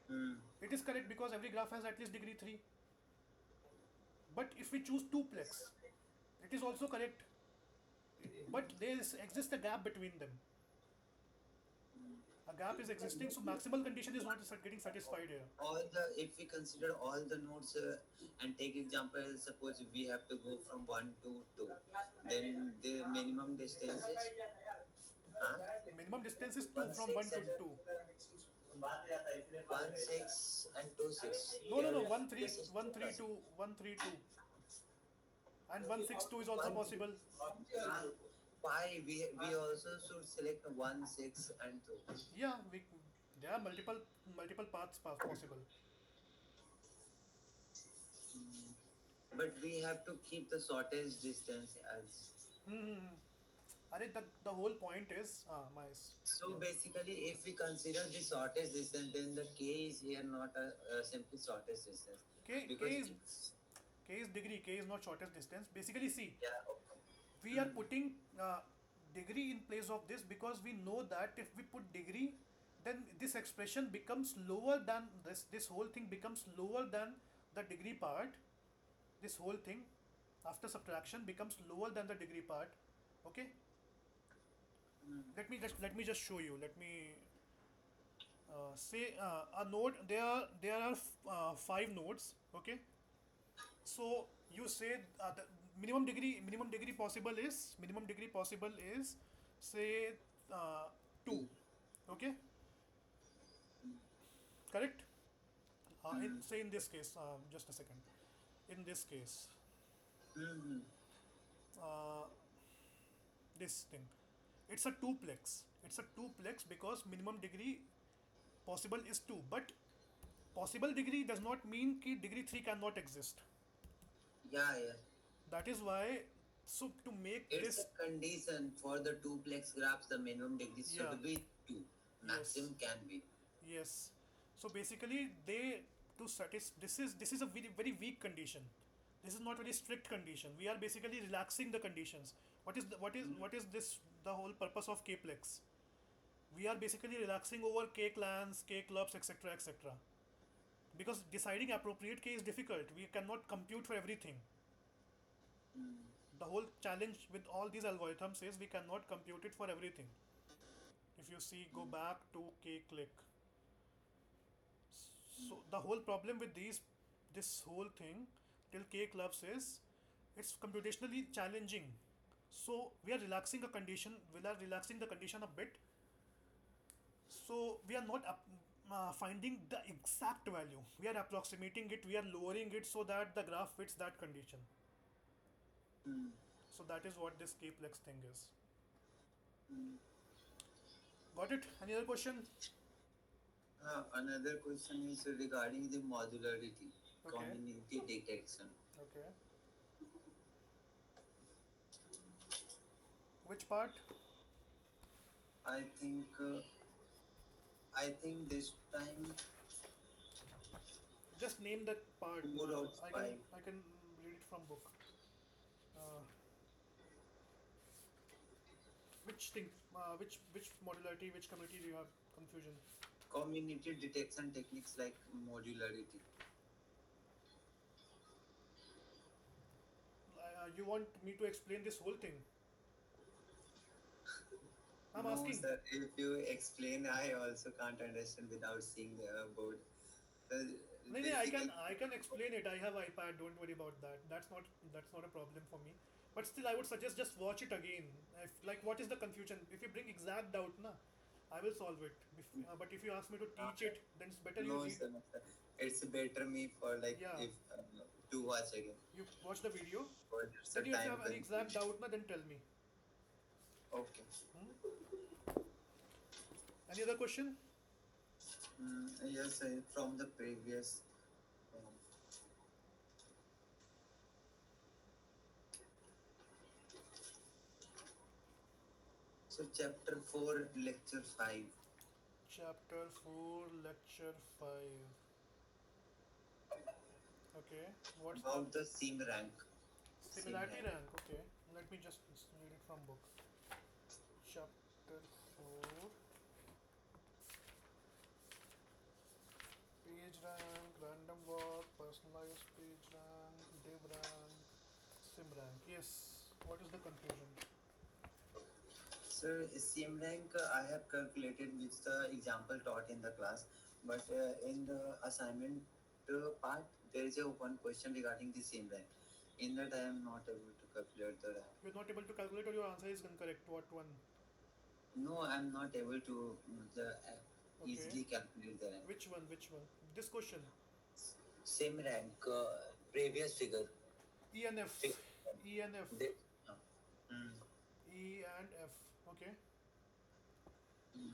Mm. It is correct because every graph has at least degree 3. But if we choose 2-plex, it is also correct. But there exists a gap between them. A gap is existing, so maximal condition is not getting satisfied here. All the if we consider all the nodes and take example, suppose we have to go from 1 to 2, then the minimum distance is Minimum distance is 2 1 from 1 6 to and 2. 1 6 and 2 6. No, no, no. Here 1 3 this is 1 3 2 1 3 2 and 1 6 2 is also one. possible. Why we also should select 1 6 and 2. Yeah, there are multiple paths possible. But we have to keep the shortest distance as. Hmm. I think the whole point is So yeah. basically, if we consider the shortest distance, then the k is here not a simply shortest distance K because K is it's K is degree. K is not shortest distance. Basically, see, yeah okay. we are putting degree in place of this because we know that if we put degree, then this expression becomes lower than this whole thing becomes lower than the degree part. This whole thing after subtraction becomes lower than the degree part. Okay, let me just show you. Let me say a node. There are 5 nodes. Okay, so you say the minimum degree possible is say 2. 2. Okay, correct. Mm. Say in this case, just a second. In this case, Mm-hmm. uh, this thing, it's a twoplex. It's a twoplex because minimum degree possible is 2. But possible degree does not mean that degree 3 cannot exist. Yeah, yeah. That is why, so to make It's a this, condition for the duplex graphs. The minimum degree yeah, should be 2. yes, Maximum can be. yes. So basically, they to satisfy this is a very very weak condition. This is not very strict condition. We are basically relaxing the conditions. What is this? The whole purpose of Kplex. We are basically relaxing over K clans, K clubs, etc., etc. Because deciding appropriate K is difficult. We cannot compute for everything. The whole challenge with all these algorithms is we cannot compute it for everything. If you see, go back to K click. So the whole problem with this whole thing till K clubs is it's computationally challenging. So we are relaxing a condition. We are relaxing the condition a bit. So we are not finding the exact value. We are approximating it. We are lowering it so that the graph fits that condition. So that is what this Kplex thing is. Got it? Any other question? Another question is regarding the modularity, Okay. community detection. Okay. Which part? I think this time Just name that part. 4 out of I can 5. I can read it from book. Uh, which thing? Which modularity? Which community do you have confusion? Community detection techniques like modularity. You want me to explain this whole thing? I'm No, asking. sir. If you explain, I also can't understand without seeing the board. So No, no, I can basically, I can explain it. I have iPad. Don't worry about that. That's not a problem for me. But still, I would suggest just watch it again. If like, what is the confusion? If you bring exact doubt, na, I will solve it. But if you ask me to teach it, then it's better you no, read. sir, no, sir. It's better me for like Yeah, if to watch again. you watch the video. But it's a Then if you time have any exact consuming. doubt, na, then tell me. Okay. Hmm? Any other question? Yes, sir, from the previous. um, So chapter 4, lecture 5. Chapter 4, lecture 5. Okay. What's the About the sim rank. Sim similarity rank. rank? Okay. Let me just read it from book. Chapter 4. Page rank, random walk, personalized page rank, div rank, sim rank. Yes. What is the confusion? Sir, same rank I have calculated with the example taught in the class, but in the assignment part, there is a one question regarding the same rank. In that, I am not able to calculate the rank. You're not able to calculate, or your answer is incorrect. What one? No, I am not able to Okay. easily calculate the rank. Which one? Which one? This question. Same rank, previous figure. ENF. Figure. ENF. They, uh, mm, E and F. Okay. mm.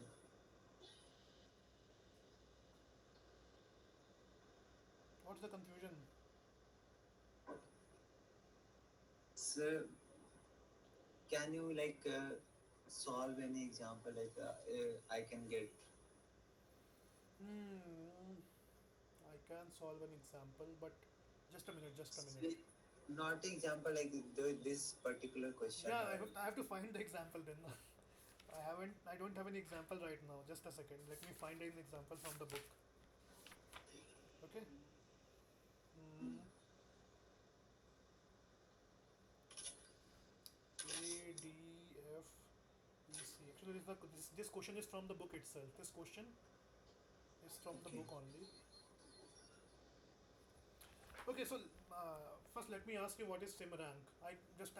What's the confusion? Sir, can you solve any example I can get? Hmm. I can solve an example, but just a minute. Just a minute. See, not example like this particular question. Yeah, I have to find the example then. I haven't. I don't have any example right now. Just a second. Let me find an example from the book. Okay. Hmm. A D F E C. Actually, this question is from the book itself. This question is from the Okay. book only. Okay, so first let me ask you what is sim rank. I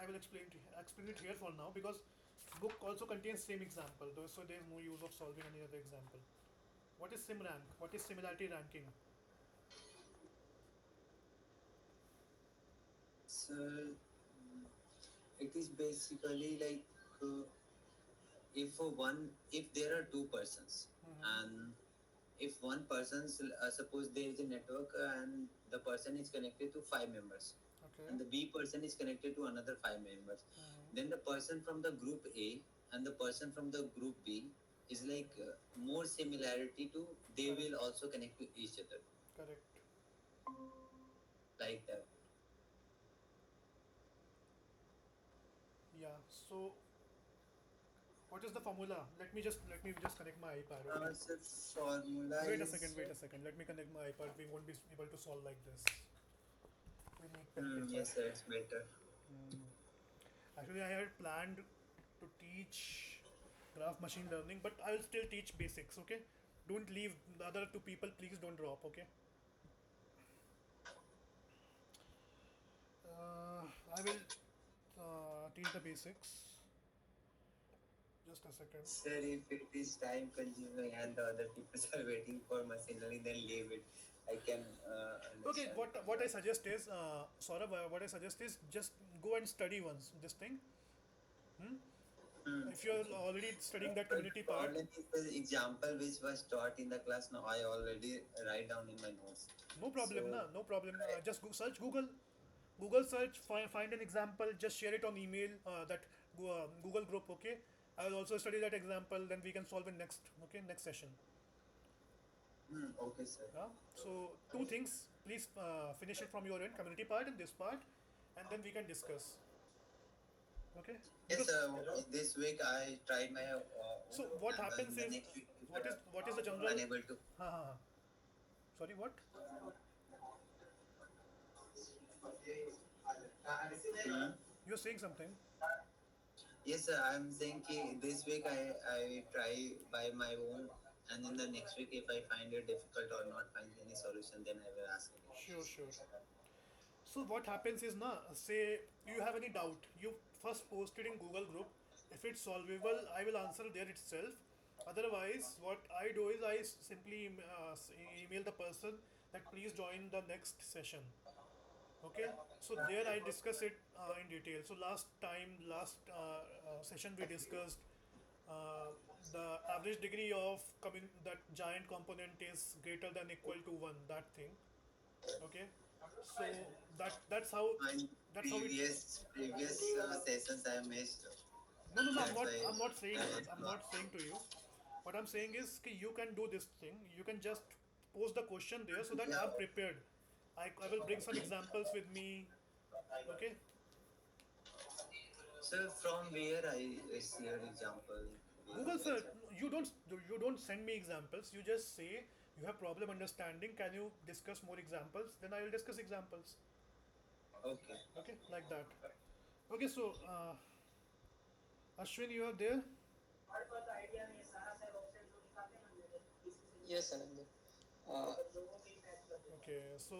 will explain it here for now because book also contains same example. So there is no use of solving any other example. What is sim rank? What is similarity ranking? So it is basically uh, if there are two persons Mm-hmm. and if one person's suppose there is a network and the person is connected to five members Okay. and the B person is connected to another five members, Mm-hmm. then the person from the group A and the person from the group B is more similarity to they Correct. will also connect to each other Correct. like that. Yeah. So what is the formula? Let me just connect my iPad. Okay. So formula Wait a second. is Wait a second. Let me connect my iPad. We won't be able to solve like this. We need pen paper. yes sir, it's better. Hmm. Actually, I had planned to teach graph machine learning, but I will still teach basics. Okay. Don't leave the other two people. Please don't drop. Okay. I will teach the basics. Just a second. Sir, if it is time consuming and the other people are waiting for machine learning, then leave it. I can Okay, understand. what I suggest is, Saurabh, what I suggest is just go and study once this thing. Hmm? If you're Okay. already studying that But community the part, problem is the example which was taught in the class. Now I already write down in my notes. no problem, So na, no problem. I, Just search Google, Google search, find an example, just share it on email. That Google group, okay. I will also study that example. Then we can solve it next, okay, next session. okay, sir. Yeah. So two things, please finish it from your end, community part and this part, and then we can discuss. Okay. Yes, Because this week I tried my so own, what and happens then the is, next week what is the general? unable to. Ha ha ha. Sorry, what? Hmm. You're saying something? Yes, sir. I'm saying this week I try by my own, and in the next week if I find it difficult or not find any solution, then I will ask again. Sure, sure. So what happens is, na, say you have any doubt, you first post it in Google group. If it's solvable, I will answer there itself. Otherwise, what I do is I simply email the person that please join the next session. Okay, so there I discuss it in detail. So last session we discussed uh, the average degree of that giant component is greater than equal to one. That thing. Okay, so that's how My that's how it. previous sessions I missed. No, no, no. I'm That's not. why I'm not saying. I I'm not saying to you. What I'm saying is, कि you can do this thing. You can just post the question there so that yeah. I'm prepared. I will bring some examples with me. Okay. So from where I see your example? Google search. You don't send me examples. You just say you have problem understanding. Can you discuss more examples? Then I will discuss examples. Okay. Okay, like that. Okay, so Ashwin, you are there. Yes, Anand. Uh, Okay, so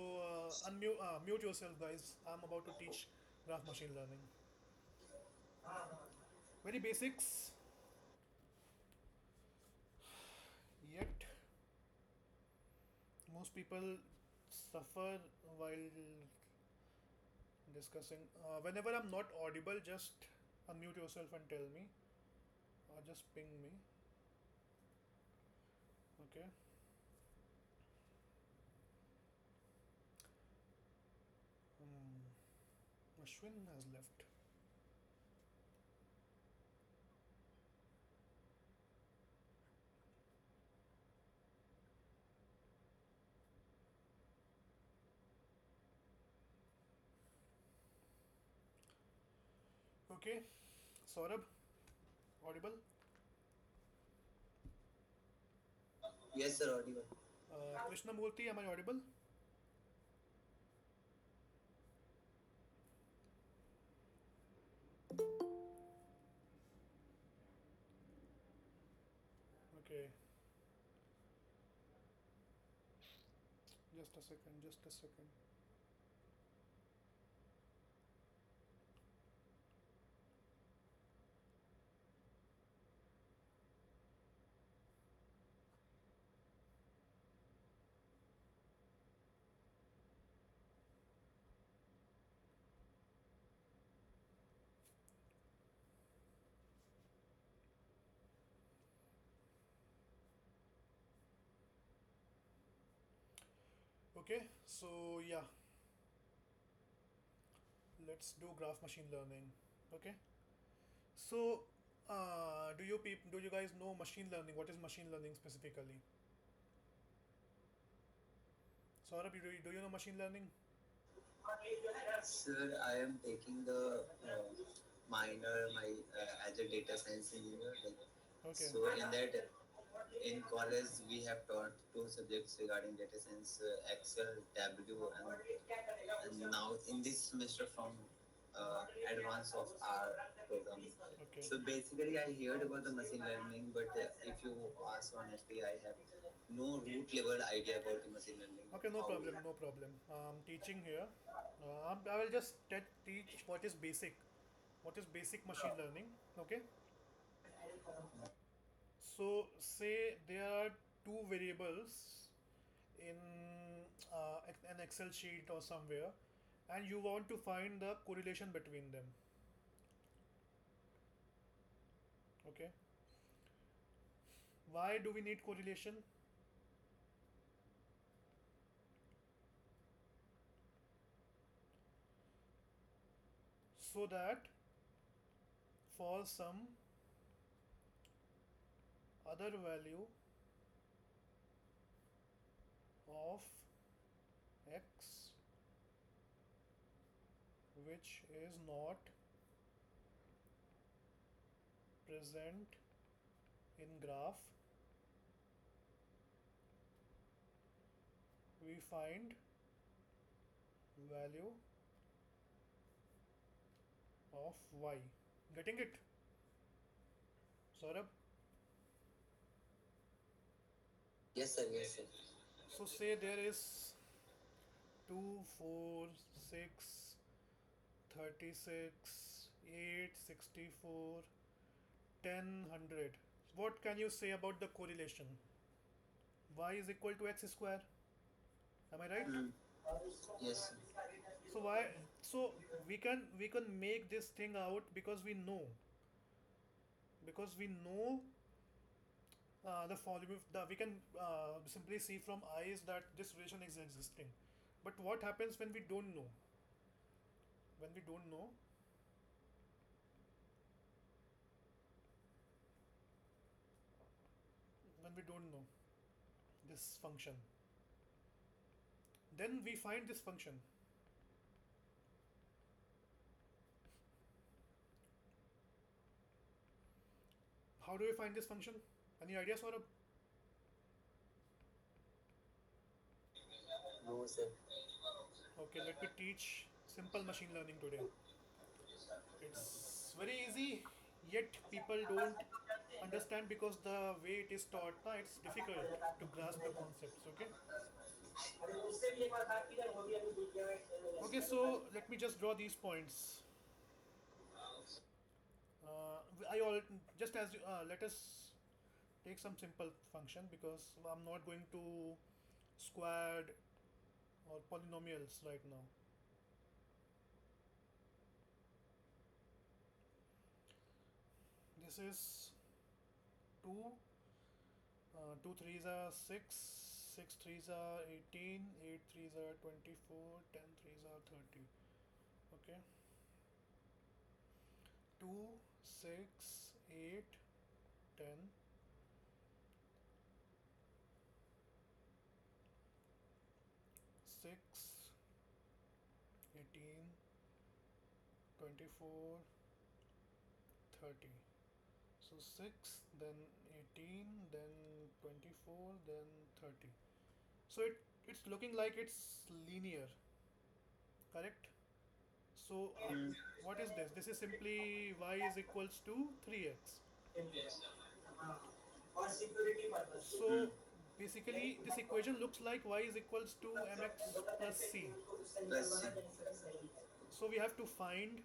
mute yourself, guys. I'm about to teach graph machine learning. Very basics, yet most people suffer while discussing. Whenever I'm not audible, just unmute yourself and tell me, or just ping me. Okay. Ashwin has left. Okay. Saurabh, audible. Yes, sir, audible. Krishnamurthy, am I audible? Okay. Just a second. Just a second. Okay. So yeah, let's do graph machine learning. Okay. So, do you guys know machine learning? What is machine learning specifically? Saurabh, do you know machine learning? Sir, I am taking the minor my as a data science engineer. Like, Okay. so in that in college we have taught two subjects regarding data science, Excel, W, and now in this semester from advance of our program. Okay. So basically, I heard about the machine learning, but if you ask honestly, I have no root level idea about the machine learning. Okay, no How? problem, no problem. Teaching here. I will just teach what is basic machine learning. Okay. So say there are two variables in an Excel sheet or somewhere, and you want to find the correlation between them. Okay. Why do we need correlation? So that for some other value of x which is not present in graph, we find value of y. Getting it, Saurabh? Yes, sir. Yes, sir. So say there is 2, 4, 6, 36, 8, 64, 10, 100. What can you say about the correlation? Y is equal to x square. Am I right? Mm. Yes, sir. So why? So we can make this thing out because we know the volume. We can simply see from eyes that this relation is existing. But what happens when we don't know? When we don't know, when we don't know this function, then we find this function. How do we find this function? Any ideas, Saurabh? No, sir. Okay, let me teach simple machine learning today. It's very easy, yet people don't. understand because the way it is taught, na, it's difficult to grasp the concepts. Okay. Okay. So let me just draw these points. I all just as let us take some simple function because I'm not going to squared or polynomials right now. This is 2, 2 threes are 6, 6 threes are 18, 8 threes are 24, 10 threes are 30. Okay. 2, 6, 8, 10, 6, 18, 24, 30. So 6, then 18, then 24, then 30. So it's looking like it's linear, correct? So what is this? This is simply y is equals to 3x. So basically this equation looks like y is equals to mx plus c. Plus C. So we have to find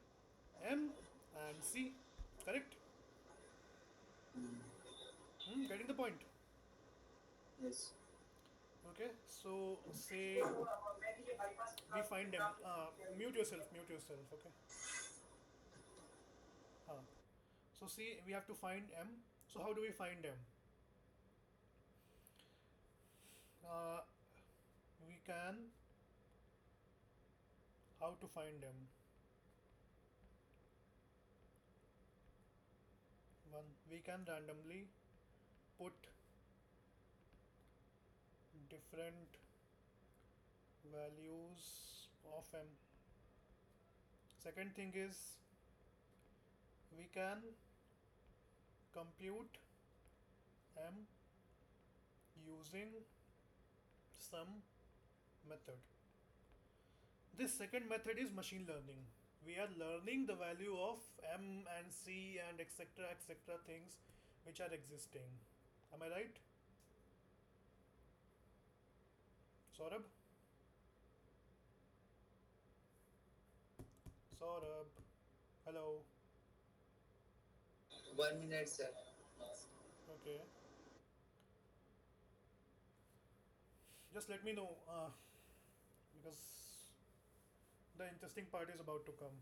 m and c, correct? Getting the point. Yes. Okay, so say we find them. Mute yourself, mute yourself. Okay. Uh, so see, we have to find m. So how do we find m? Uh, we can how to find m? One, we can randomly put different values of m. Second thing is we can compute m using some method. This second method is machine learning. We are learning the value of m and c and etc things which are existing. Am I right? Saurabh? Saurabh. Hello. 1 minute, sir. Okay. Just let me know because the interesting part is about to come.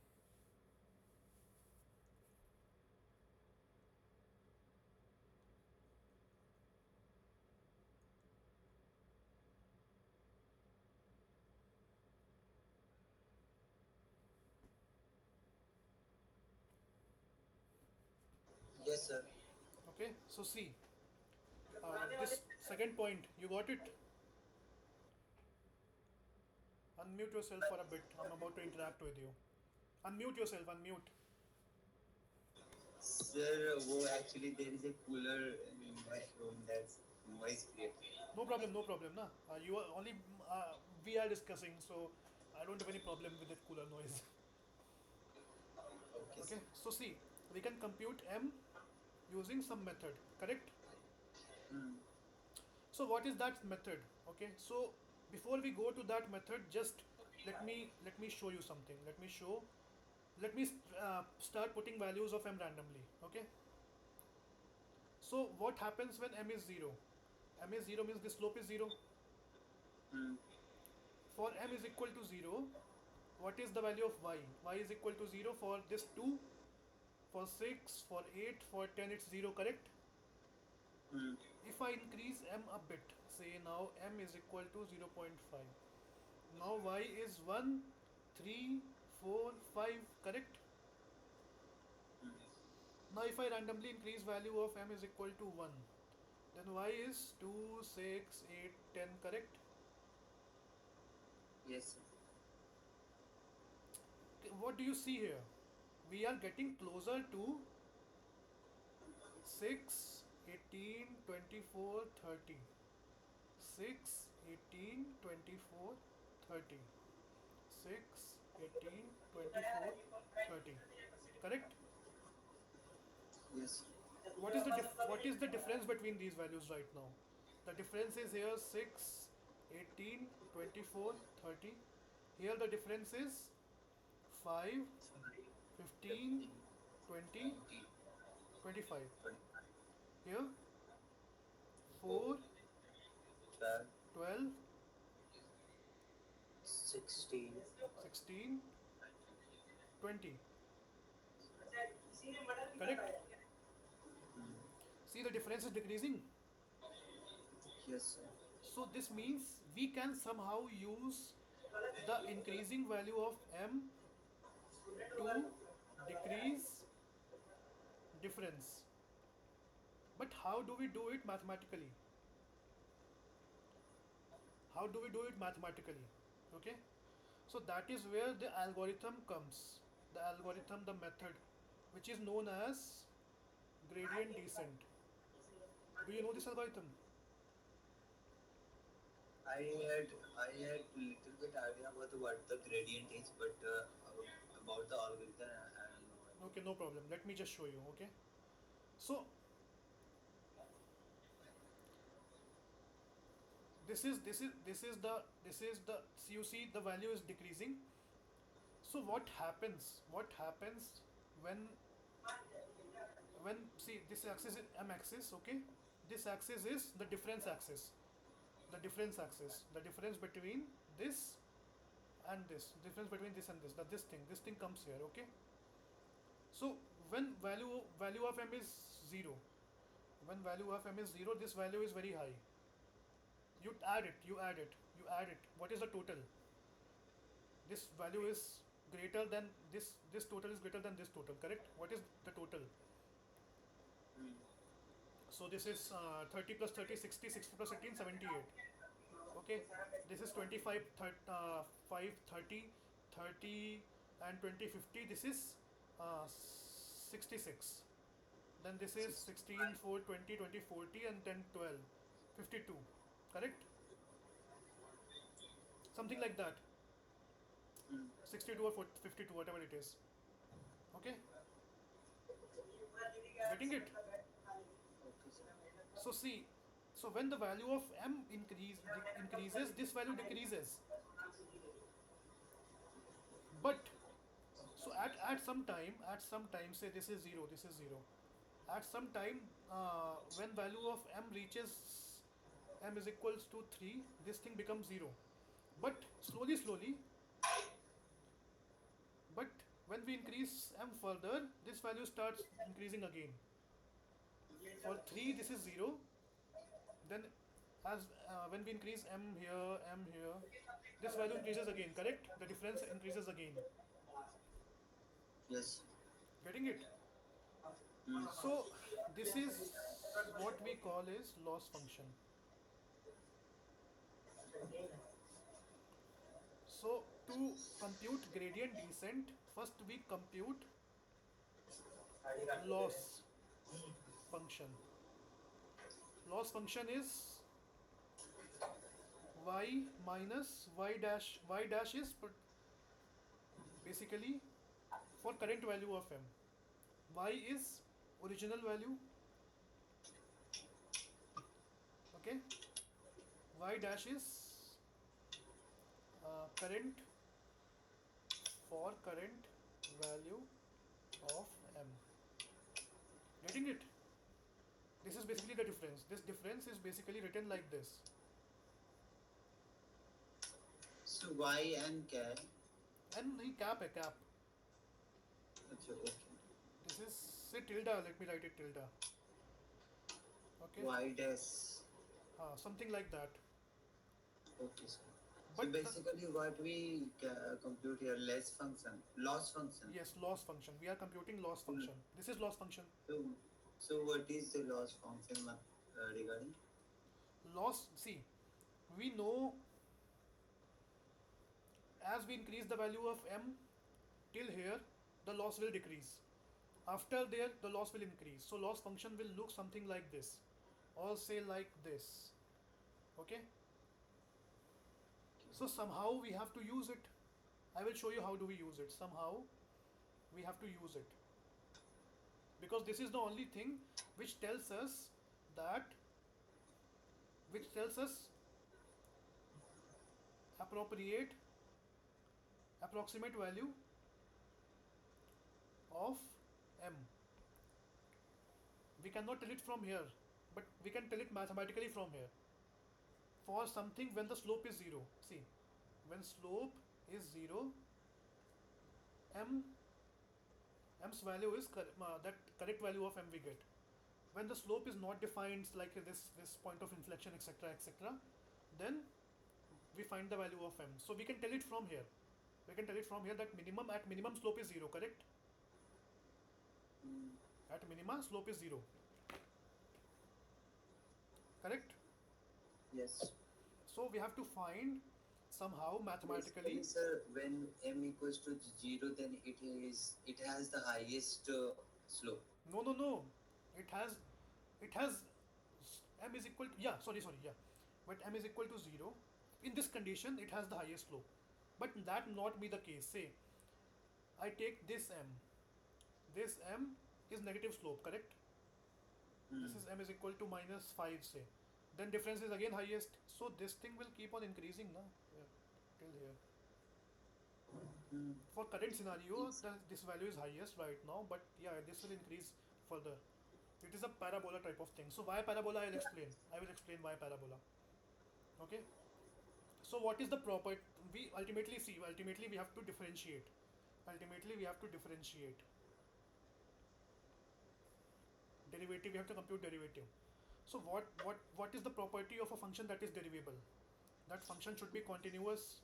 Yes, sir. Okay. So see, this second point, you got it? Unmute yourself for a bit. I'm about to interact with you. Unmute yourself, unmute. Sir, actually there is a cooler in my room that's noise created. No problem, no problem. Na? You are only, we are discussing, so I don't have any problem with that cooler noise. Okay, Okay, sir. so see, we can compute m using some method, correct? So what is that method? Okay, so before we go to that method, just let me show you something. Let me start putting values of m randomly. Okay, so what happens when m is 0? M is 0 means the slope is 0. For m is equal to 0, what is the value of y? Y is equal to 0 for this 2, for 6, for 8, for 10 it's 0, correct? If I increase m a bit, say now m is equal to 0.5. Now y is 1, 3, 4, 5, correct? Now if I randomly increase value of m is equal to 1, then y is 2, 6, 8, 10, correct? Yes, sir. Okay, what do you see here? We are getting closer to 6, 18, 24, 30. 6, 18, 24, 30. 6, 18, 24, 30. Correct? Yes. what is the difference between these values right now? The difference is here 6, 18, 24, 30. Here the difference is 5, 15, 15, 20, 20, 25. 25, Here 4, 4, 12, 12, 16, 16, 20. Correct? See, the difference is decreasing. yes, sir. So this means we can somehow use the increasing value of m to decrease difference. But how do we do it mathematically? How do we do it mathematically? Okay, so that is where the algorithm comes. The algorithm, the method, which is known as gradient descent. Do you know this algorithm? I had I had little bit idea about what the gradient is, but about the algorithm I don't know Okay, anything. no problem, let me just show you. Okay, so this is the, so you see the value is decreasing. So what happens when see, this axis is m axis. Okay, this axis is the difference axis. The difference between this and this, difference between this and this, that this thing comes here. Okay, so when value of m is 0, when value of m is 0, this value is very high. You add it. What is the total? This value is greater than this total is greater than this total, correct? What is the total? Hmm. So this is 30 plus 30, 60, 60 plus 18, 78. Okay, this is 25, 5, 30, 30 and 20, 50. This is 66. Then this is 6. 16, 4, 20, 20, 40 and 10, 12, 52. Correct? Something like that. Hmm. 62 or 52, whatever it is. Okay, getting it? Okay, sir. So see, so when the value of m increases, this value decreases. But so at some time, say this is 0, this is 0. At some time, when value of m reaches m is equals to 3, this thing becomes 0. But slowly, but when we increase m further, this value starts increasing again. For 3, this is 0. Then as when we increase m here, this value increases again, correct? The difference increases again. Yes. Getting it? Hmm. So this is what we call is loss function. So to compute gradient descent, first we compute loss function. Loss function is y minus y dash. Y dash is basically for current value of m. Y is original value. Okay. Y dash is current for current value of m. Getting it? This is basically the difference. This difference is basically written like this. So y and cat. And nahi, cap hai, cap. Okay. This is, say tilde, let me write it tilde. Okay, Y dash. something like that. Okay, sir. So But the, basically, what we compute here, less function, loss function. yes, loss function. We are computing loss So, function. This is loss function. so, so what is the loss function regarding? Loss, see, we know as we increase the value of m till here, the loss will decrease. After there, the loss will increase. So loss function will look something like this, or say like this. Okay. So somehow we have to use it. I will show you how do we use it. Somehow we have to use it. because this is the only thing which tells us that which tells us appropriate approximate value of m. We cannot tell it from here, but we can tell it mathematically from here. For something when the slope is 0, see, when slope is 0, m m's value is that correct value of m we get. When the slope is not defined, like this point of inflection, etc., etc., then we find the value of m. So we can tell it from here. We can tell it from here that minimum slope is 0, correct? At minima slope is 0, correct? Yes. So we have to find somehow mathematically. Basically, sir, when m equals to 0, then it has the highest slope. No, no, no. It has m is equal to, yeah, sorry, yeah. But m is equal to 0. In this condition, it has the highest slope. But that not be the case. Say, I take this m. This m is negative slope, correct? This is m is equal to minus 5, say. Then difference is again highest. So this thing will keep on increasing now. Yeah, till here. For current scenario, this value is highest right now, but yeah, this will increase further. It is a parabola type of thing. So why parabola? I'll explain. I will explain why parabola. Okay. So what is the property? We ultimately see. Ultimately, we have to differentiate. Ultimately, we have to differentiate. Derivative. We have to compute derivative. So what is the property of a function that is derivable? That function should be continuous,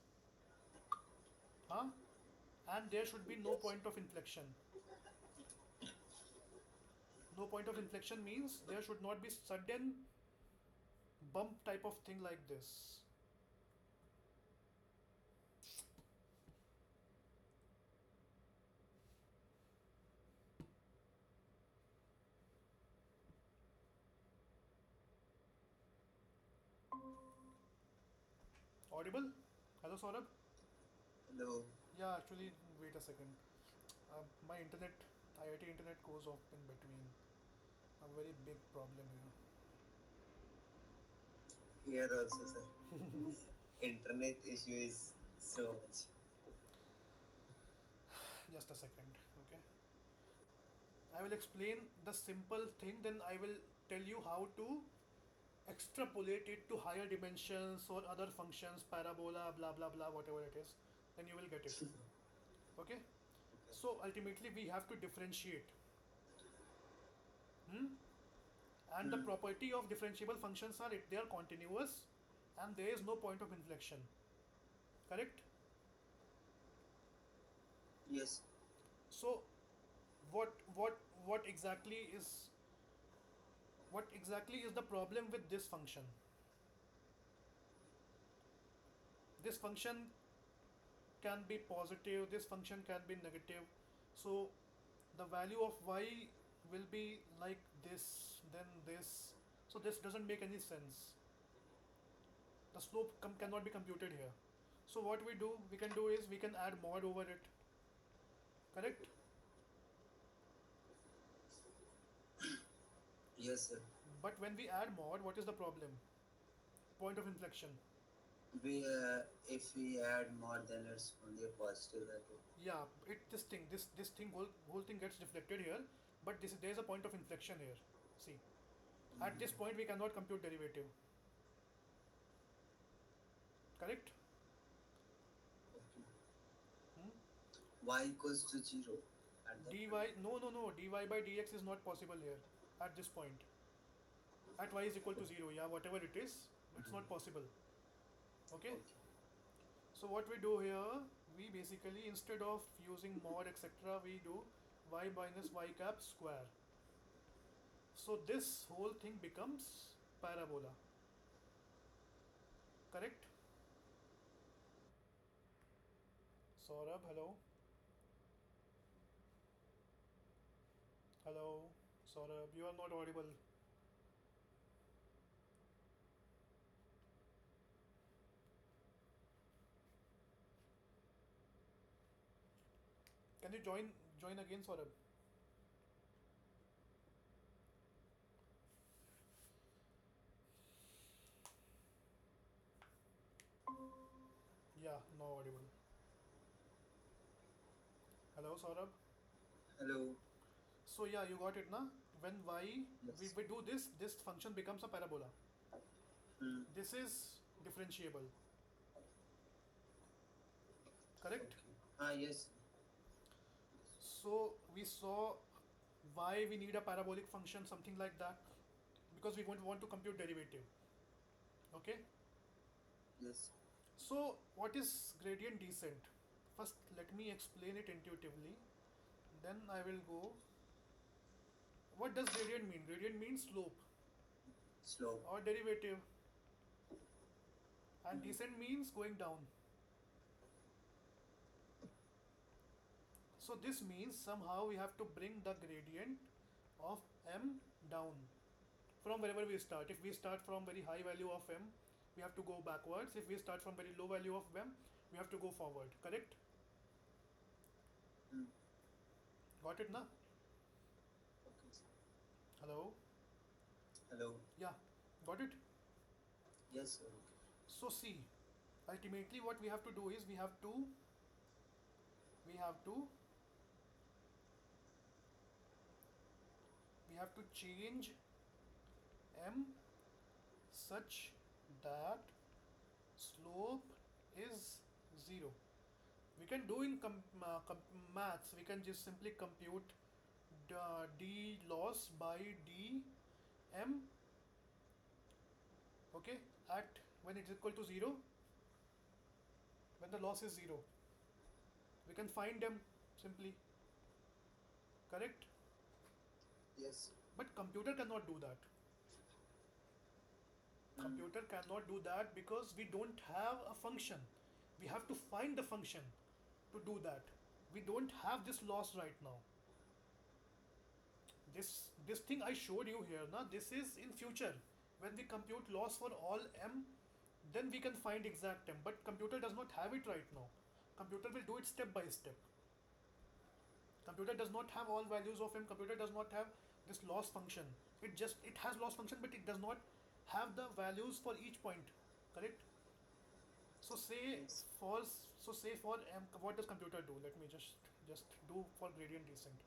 huh? And there should be no Yes. point of inflection. No point of inflection means there should not be sudden bump type of thing like this. Audible? Hello, Saurabh? Hello. Yeah, actually, wait a second. My internet, IIT internet goes off in between. A very big problem Here also, sir. Internet issue is so much. here. Just a second, okay? I will explain the simple thing, then I will tell you how to extrapolate it to higher dimensions or other functions, parabola, blah blah blah, whatever it is. Then you will get it, okay? Okay. So ultimately, we have to differentiate. Hmm? And the Hmm. property of differentiable functions are they are continuous and there is no point of inflection. Correct? Yes. So what exactly is the problem with this function? This function can be positive, this function can be negative. So the value of y will be like this, then this. So this doesn't make any sense. The slope cannot be computed here. So what we can do is we can add mod over it. Correct? Yes, sir. But when we add mod, what is the problem? Point of inflection. If we add more, then it's only a positive value. Yeah, this thing whole thing gets reflected here, but there's a point of inflection here. See, at this point we cannot compute derivative. Correct? Okay. Hmm? Y equals to 0 at that dy point. no, dy by dx is not possible here at this point. At y is equal to 0, yeah, whatever it is, it's not possible. Okay? Okay. So what we do here, we basically instead of using mod etc, we do y minus y cap square. So this whole thing becomes parabola. Correct? Saurabh, hello. Hello. Saurabh, you are not audible. Can you join again, Saurabh? Yeah, now audible. Hello, Saurabh. Hello. So yeah, you got it, na? When y Yes. we do this, this function becomes a parabola. Hmm. This is differentiable, correct? Okay. Ah, yes. So we saw why we need a parabolic function, something like that, because we won't want to compute derivative. Okay. Yes. So what is gradient descent? First, let me explain it intuitively. Then I will go. What does gradient mean? Gradient means slope Slow. or derivative, and Hmm. descent means going down. So this means somehow we have to bring the gradient of m down from wherever we start. If we start from very high value of m, we have to go backwards. If we start from very low value of m, we have to go forward. Correct? Hmm. Got it, na? Okay. Hello? Hello. Yeah, got it? Yes, sir. So see, ultimately what we have to do is we have to we have to change m such that slope is 0. We can do in maths, we can just simply compute d loss by d m, okay, at when it's equal to 0, when the loss is 0. We can find them simply, correct? Yes. But computer cannot do that. Hmm. Computer cannot do that because we don't have a function. We have to find the function to do that. We don't have this loss right now. This thing I showed you here, na, this is in future. When we compute loss for all m, then we can find exact m. But computer does not have it right now. Computer will do it step by step. Computer does not have all values of m. Computer does not have this loss function. It has loss function, but it does not have the values for each point. Correct? So say Yes. for say for m, what does computer do? Let me just do for gradient descent.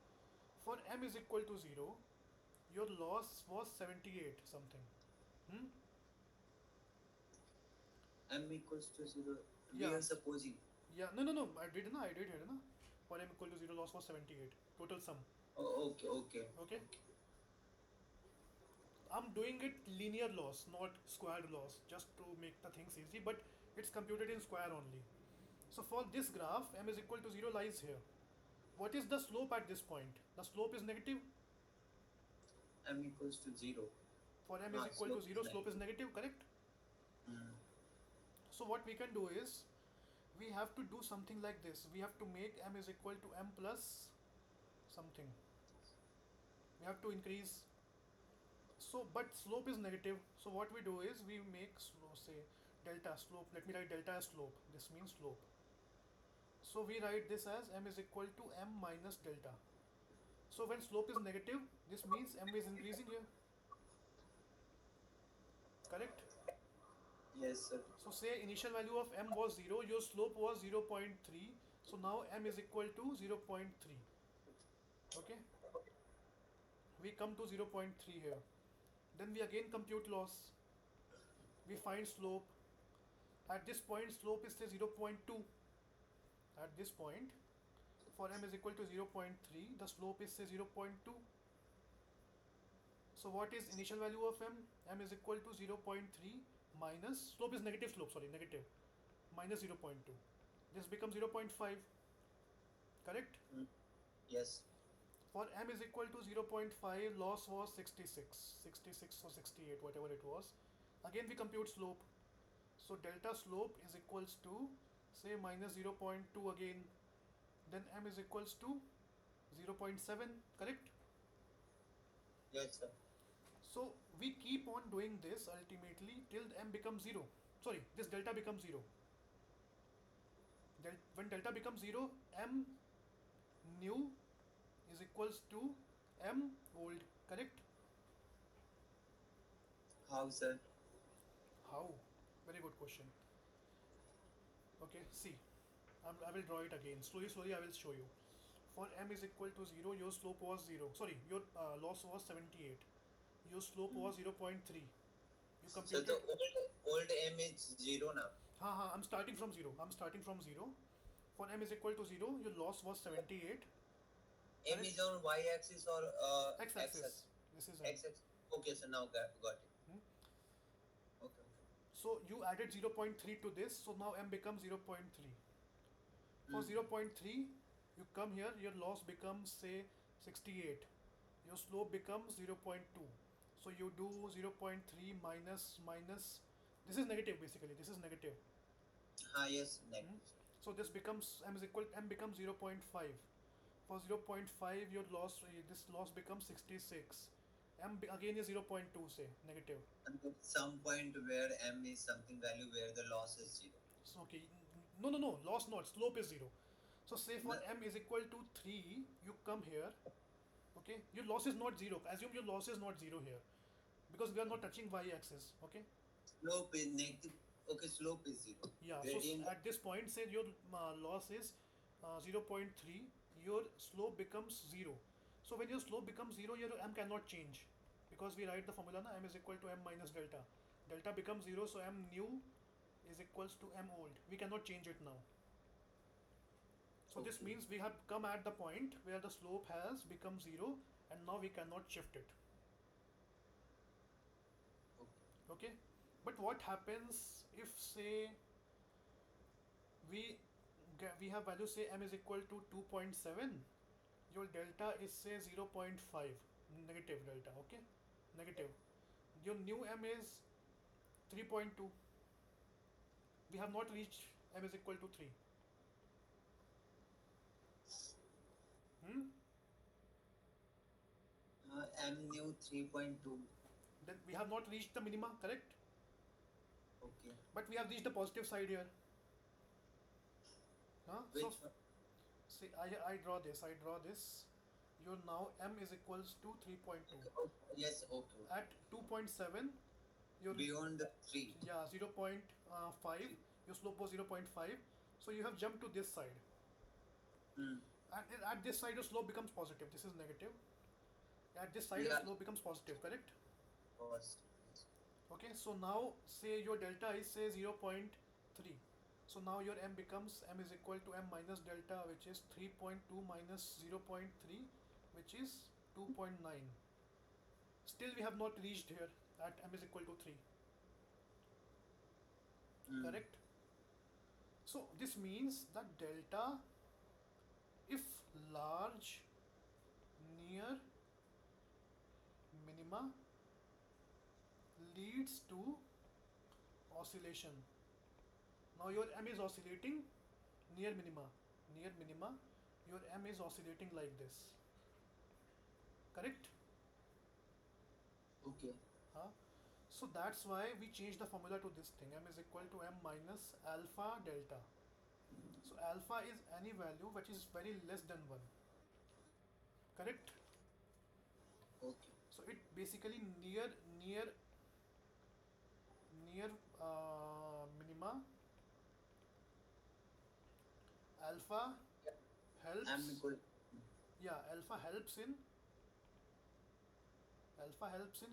For m is equal to 0, your loss was 78 something. Hmm? M equals to 0. We Yeah, are supposing. yeah. No. I did here, na. For m equal to 0, loss was 78. Total sum. Oh, okay, okay, Okay. okay. I'm doing it linear loss, not squared loss, just to make the things easy. But it's computed in square only. So for this graph, m is equal to 0 lies here. What is the slope at this point? The slope is negative. M equals to 0. For m is Ah, equal to slope is 0, slope is negative. negative, correct? Hmm. So what we can do is, we have to do something like this. We have to make m is equal to m plus something. We have to increase. So, but slope is negative. So what we do is, we make say delta slope. Let me write delta as slope. This means slope. So we write this as m is equal to m minus delta. So when slope is negative, this means m is increasing here. Correct? Yes, sir. So say initial value of m was 0, your slope was 0.3. So now m is equal to 0.3. Okay? We come to 0.3 here. Then we again compute loss. We find slope. At this point, slope is say 0.2. At this point, for m is equal to 0.3, the slope is say 0.2. So what is initial value of m? M is equal to 0.3 minus, slope is negative slope, sorry, negative, minus 0.2. This becomes 0.5, correct? Hmm. Yes. For m is equal to 0.5, loss was 66 or 68, whatever it was. Again we compute slope. So delta slope is equals to say minus 0.2 again. Then m is equals to 0.7, correct? Yes, sir. So we keep on doing this ultimately till m becomes 0. Sorry, this delta becomes 0. When delta becomes 0, m new is equals to m old, correct? How, sir? How? Very good question. Okay, see, I will draw it again. Slowly, slowly, I will show you. For m is equal to 0, your slope was 0. Sorry, your loss was 78. Your slope was 0.3. You So the computed. old M is zero now. I'm starting from 0. I'm starting from 0. For m is equal to 0, your loss was 78. M Correct? is on y axis or X x axis. axis? This is m. X axis. Okay, so now got it. Hmm? Okay, okay. So you added 0.3 to this, so now m becomes 0.3. For Mm. 0.3, you come here, your loss becomes say 68. Your slope becomes 0.2. So you do 0.3 minus. This is negative basically. This is negative. Highest Hmm? negative. So this becomes m becomes 0.5. For 0.5, your loss this loss becomes 66. Again is 0.2, say negative. And at some point where M is something value where the loss is zero. So, okay, no, loss not, slope is 0. So say for No, m is equal to 3, you come here. Okay, your loss is not 0. Assume your loss is not 0 here because we are not touching y-axis. Okay, slope is negative. Okay, slope is zero. yeah, so Gradient. at this point say your loss is 0.3, your slope becomes 0. So when your slope becomes 0, your m cannot change because we write the formula na, m is equal to m minus delta. Delta becomes 0, so m new is equals to m old. We cannot change it now. So this Okay. means we have come at the point where the slope has become 0 and now we cannot shift it. Okay. Okay, but what happens if say we we have value say m is equal to 2.7, your delta is say 0.5, negative delta. Okay, negative. Your new m is 3.2. We have not reached m is equal to 3. Hmm? M new 3.2. Then we have not reached the minima, correct? Okay. But we have reached the positive side here. Huh? So Which one? see, I draw this. I draw this. Your now m is equals to 3.2. Okay, okay. Yes, okay, okay. At 2.7, your Beyond the 3. yeah 0.5. 3. Your slope was 0.5. So you have jumped to this side. Hmm. And at this side, your slope becomes positive. This is negative. At this side, your Yeah, slope becomes positive. Correct? first. Yes. Okay. So now say your delta is say 0.3. So now your m is equal to m minus delta, which is 3.2 minus 0.3, which is 2.9. Still we have not reached here at m is equal to 3. Hmm. Correct? So this means that delta, if large, near minima, leads to oscillation. Now your m is oscillating near minima. Near minima, your m is oscillating like this. Correct? Okay. Huh? So that's why we change the formula to this thing. M is equal to m minus alpha delta. So alpha is any value which is very less than 1. Correct? Okay. So it basically near minima. Alpha M helps. equal. Yeah, alpha helps in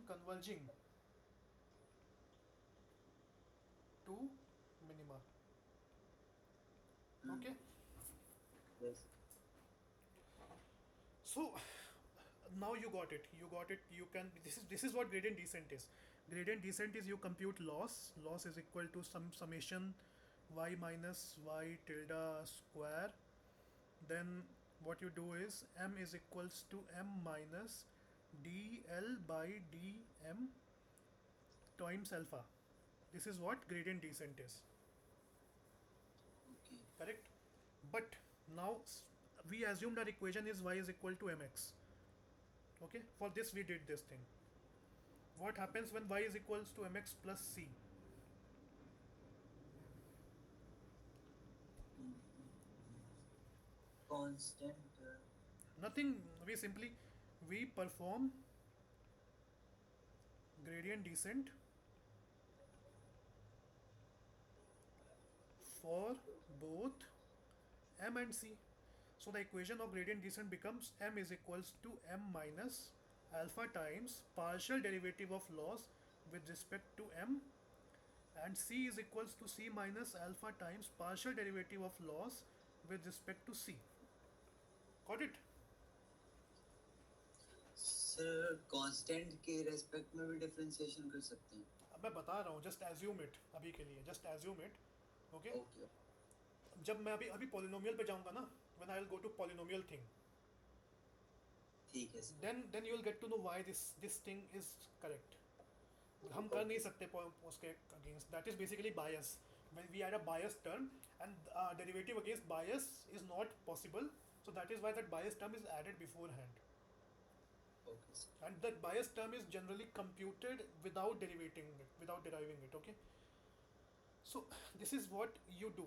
converging to minima. Hmm. Okay. Yes. So now you got it. You got it. You can. This is what gradient descent is. Gradient descent is you compute loss. Loss is equal to some summation y minus y tilde square. Then what you do is m is equals to m minus dl by dm times alpha. This is what gradient descent is. Okay. Correct? But now we assumed our equation is y is equal to mx. Okay, for this we did this thing. What happens when y is equals to mx plus c? Hmm. Constant. Nothing. We perform gradient descent for both m and c. So the equation of gradient descent becomes m is equals to m minus alpha times partial derivative of loss with respect to m, and c is equals to c minus alpha times partial derivative of loss with respect to c. Got it? Sir constant के respect में भी differentiation कर सकते हैं? अब मैं बता रहा हूँ, जस्ट एज्यूम इट अभी के लिए, just assume it. Okay. Okay जब मैं अभी अभी पॉलिनोमियल पे जाऊंगा ना, when I will go to polynomial thing, ठीक है sir. then you will get to know why this thing is correct. हम कर नहीं सकते उसके against. That is basically bias. when we add a bias term, and derivative against bias is not possible, so that is why that bias term is added beforehand, okay sir. and that bias term is generally computed without deriving it. Okay, so this is what you do.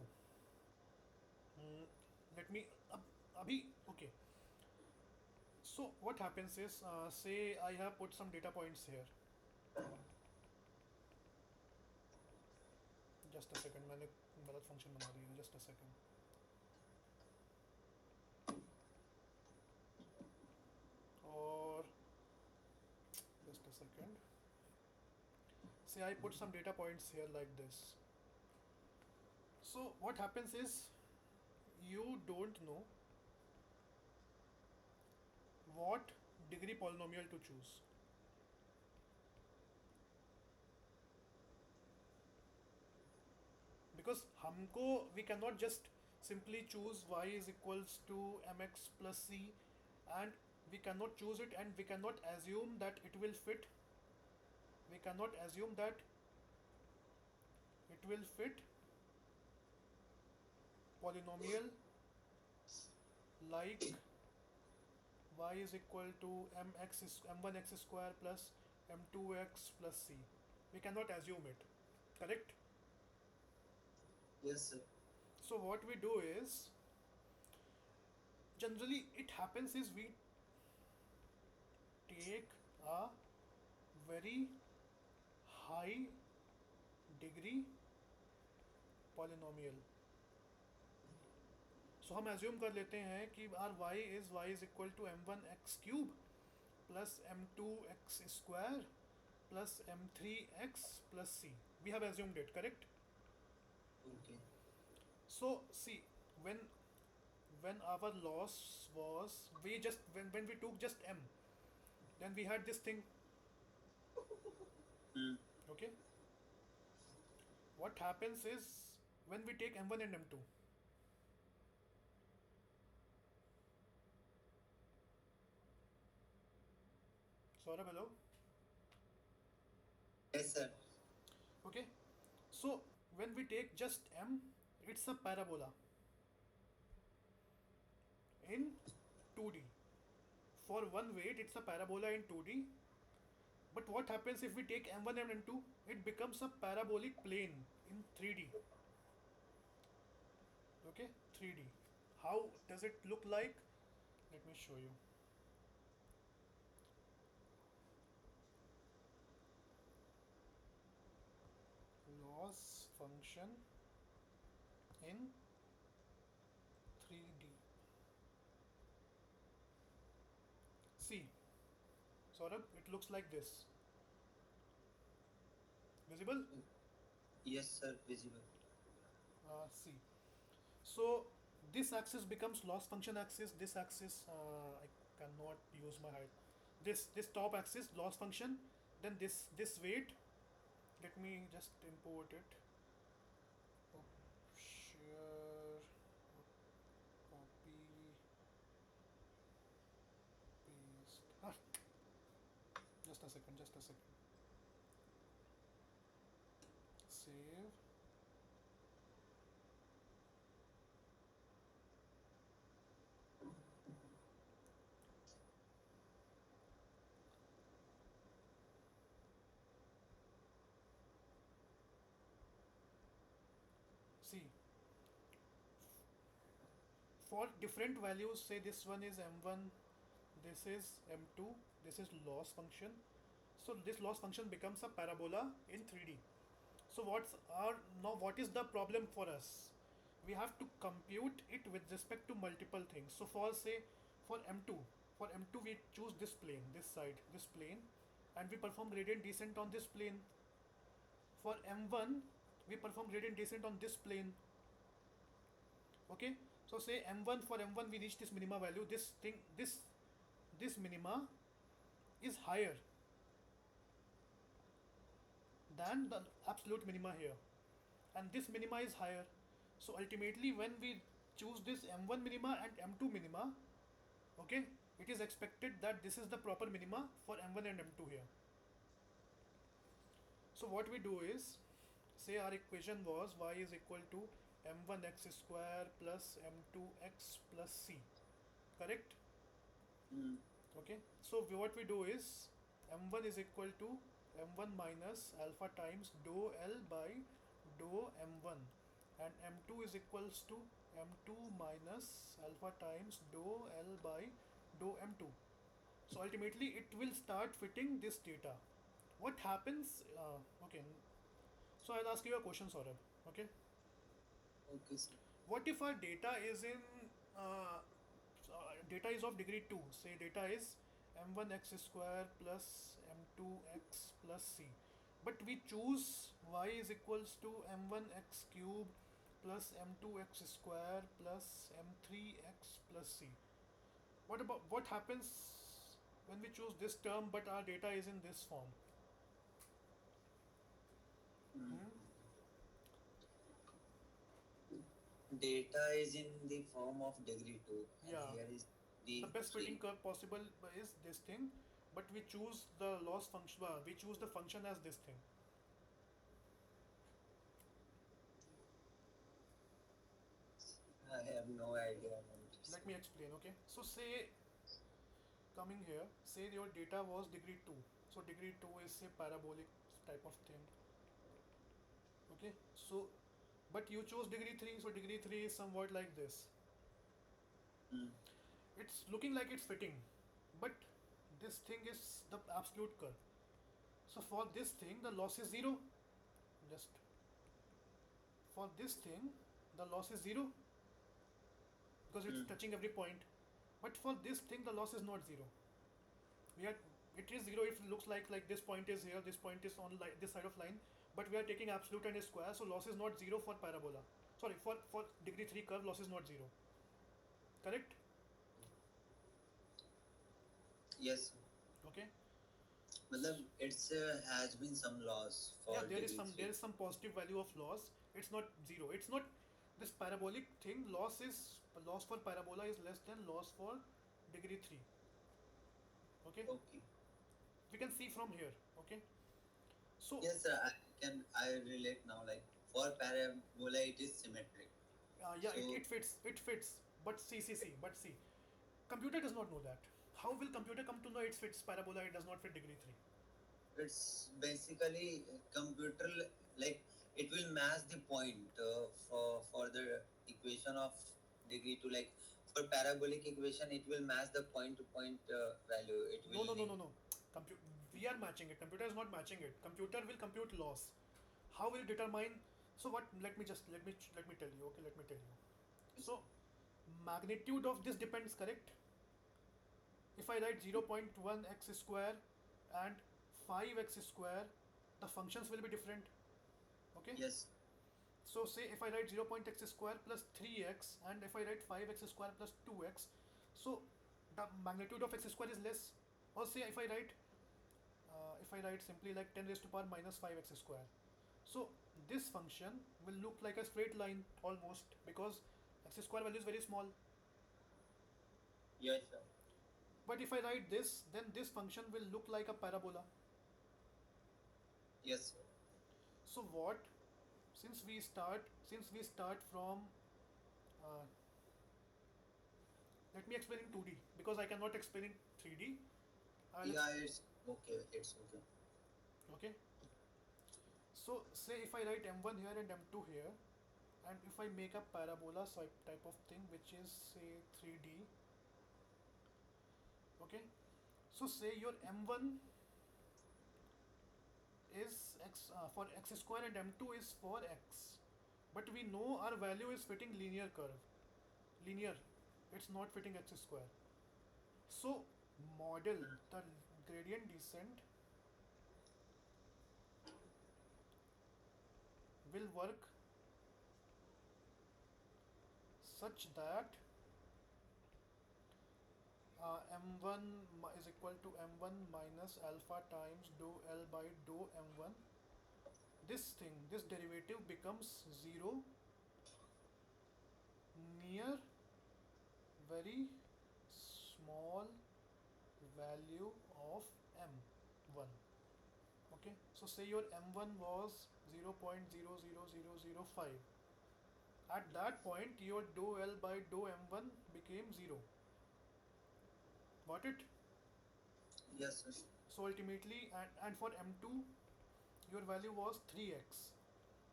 Let me abhi. Okay, so what happens is, say I have put some data points here. Just a second, मैंने गलत function बना दिया है. Just a second. और just a second. Say I put some data points here like this. So what happens is, you don't know what degree polynomial to choose. Because हमको, we cannot just simply choose y is equals to mx plus c, and we cannot choose it, and we cannot assume that it will fit. We cannot assume that it will fit polynomial like y is equal to m1x square plus m2x plus c. We cannot assume it. Correct? Yes sir. So what we do is, generally it happens is, we take a very high degree polynomial. So हम assume कर लेते हैं कि our y is equal to m1x cube plus m2x square plus m3x plus c. We have assumed it, correct? Okay. So see, when our loss was, when we took just m, then we had this thing. Okay, what happens is, when we take m1 and m2, Saurabh, hello. Yes sir. Okay, so when we take just m, it's a parabola in 2D. For one weight, it's a parabola in 2D. But what happens if we take m1 and m2? It becomes a parabolic plane in 3D. Okay, 3D. How does it look like? Let me show you. Loss function in 3D. See, Saurabh, it looks like this. Visible? Yes sir. Visible. See. So this axis becomes loss function axis. This axis, I cannot use my height. This top axis loss function. Then this weight. Let me just import it. Share. Copy. Paste. Just a second. Just a second. Save. See, for different values, say this one is m1, this is m2, this is loss function. So this loss function becomes a parabola in 3D. So what is the problem for us? we have to compute it with respect to multiple things. So for say for M2, we choose this plane, this side, this plane, and we perform gradient descent on this plane. For M1, we perform gradient descent on this plane. Okay, so say M1, for M1 we reach this minima value. This thing, this minima is higher than the absolute minima here, and this minima is higher. So ultimately, when we choose this M1 minima and M2 minima, okay, it is expected that this is the proper minima for M1 and M2 here. So what we do is, say our equation was y is equal to m1x square plus m2x plus c, correct? Mm. Okay, so what we do is m1 is equal to m1 minus alpha times dou L by dou m1, and m2 is equals to m2 minus alpha times dou L by dou m2. So ultimately it will start fitting this data. What happens, okay, so I'll ask you a question, Saurabh, okay? Okay, sir. What if our data is in uh, data is of degree 2, say data is m1x square plus m2x plus c, but we choose y is equals to m1x cube plus m2x square plus m3x plus c. What happens when we choose this term but our data is in this form? Mm. Hmm? Data is in the form of degree 2, and Yeah, here is the the best fitting 3. curve possible is this thing, but we choose the loss function, we choose the function as this thing. I have no idea about this. Let me explain, okay? So say, coming here, say your data was degree 2, so degree 2 is say parabolic type of thing, okay? So but you chose degree 3, so degree 3 is somewhat like this. Mm. It's looking like it's fitting, but this thing is the absolute curve. So for this thing the loss is 0. Just for this thing the loss is 0 because it's Mm. touching every point. But for this thing the loss is not 0. We are, it is 0 if it looks like this point is here, this point is on this side of line, but we are taking absolute and a square, so loss is not 0 for parabola. Sorry, for degree 3 curve loss is not 0. Correct? Yes, Okay. matlab it's has been some loss Yeah, for there is degree some, there 3. is some positive value of loss. It's not 0. It's not this parabolic thing. Loss for parabola is less than loss for degree 3. Okay. Okay. We can see from here. Okay. So Yes, sir, I relate now. Like for parabola, it is symmetric. yeah, So it fits. It fits. But but see, computer does not know that. How will computer come to know it fits parabola? It does not fit degree 3. it's basically computer like it will match the point for the equation of degree to, like for parabolic equation it will match the point to point value. It No, will no, no, need. no, no. We are matching it. Computer is not matching it. Computer will compute loss. How will it determine? So what? Let me tell you. Okay, let me tell you. So magnitude of this depends. Correct. If I write 0.1 x square and 5x square, the functions will be different. Okay. Yes. So say if I write 0.x square plus 3x and if I write 5x square plus 2x, so the magnitude of x square is less. Or say if I write simply like 10 raised to power minus 5x square. So this function will look like a straight line almost because x square value is very small. Yes, sir. But if I write this, then this function will look like a parabola. Yes, sir. So what? Since we start from, uh, let me explain in 2D because I cannot explain in 3D. I'll Yeah, explain. it's okay. It's okay. Okay. So say if I write m1 here and m2 here, and if I make a parabola type of thing which is say 3D. Okay. So say your m1 is x for x square and m2 is for x. but we know our value is fitting linear curve. Linear, it's not fitting x square. So model the gradient descent will work such that m1 is equal to m1 minus alpha times dou L by dou m1. This derivative becomes 0 near very small value of m1. Okay, so say your m1 was 0.00005. At that point your dou L by dou m1 became 0. Got it? Yes, sir. So ultimately, and for m2 your value was 3x,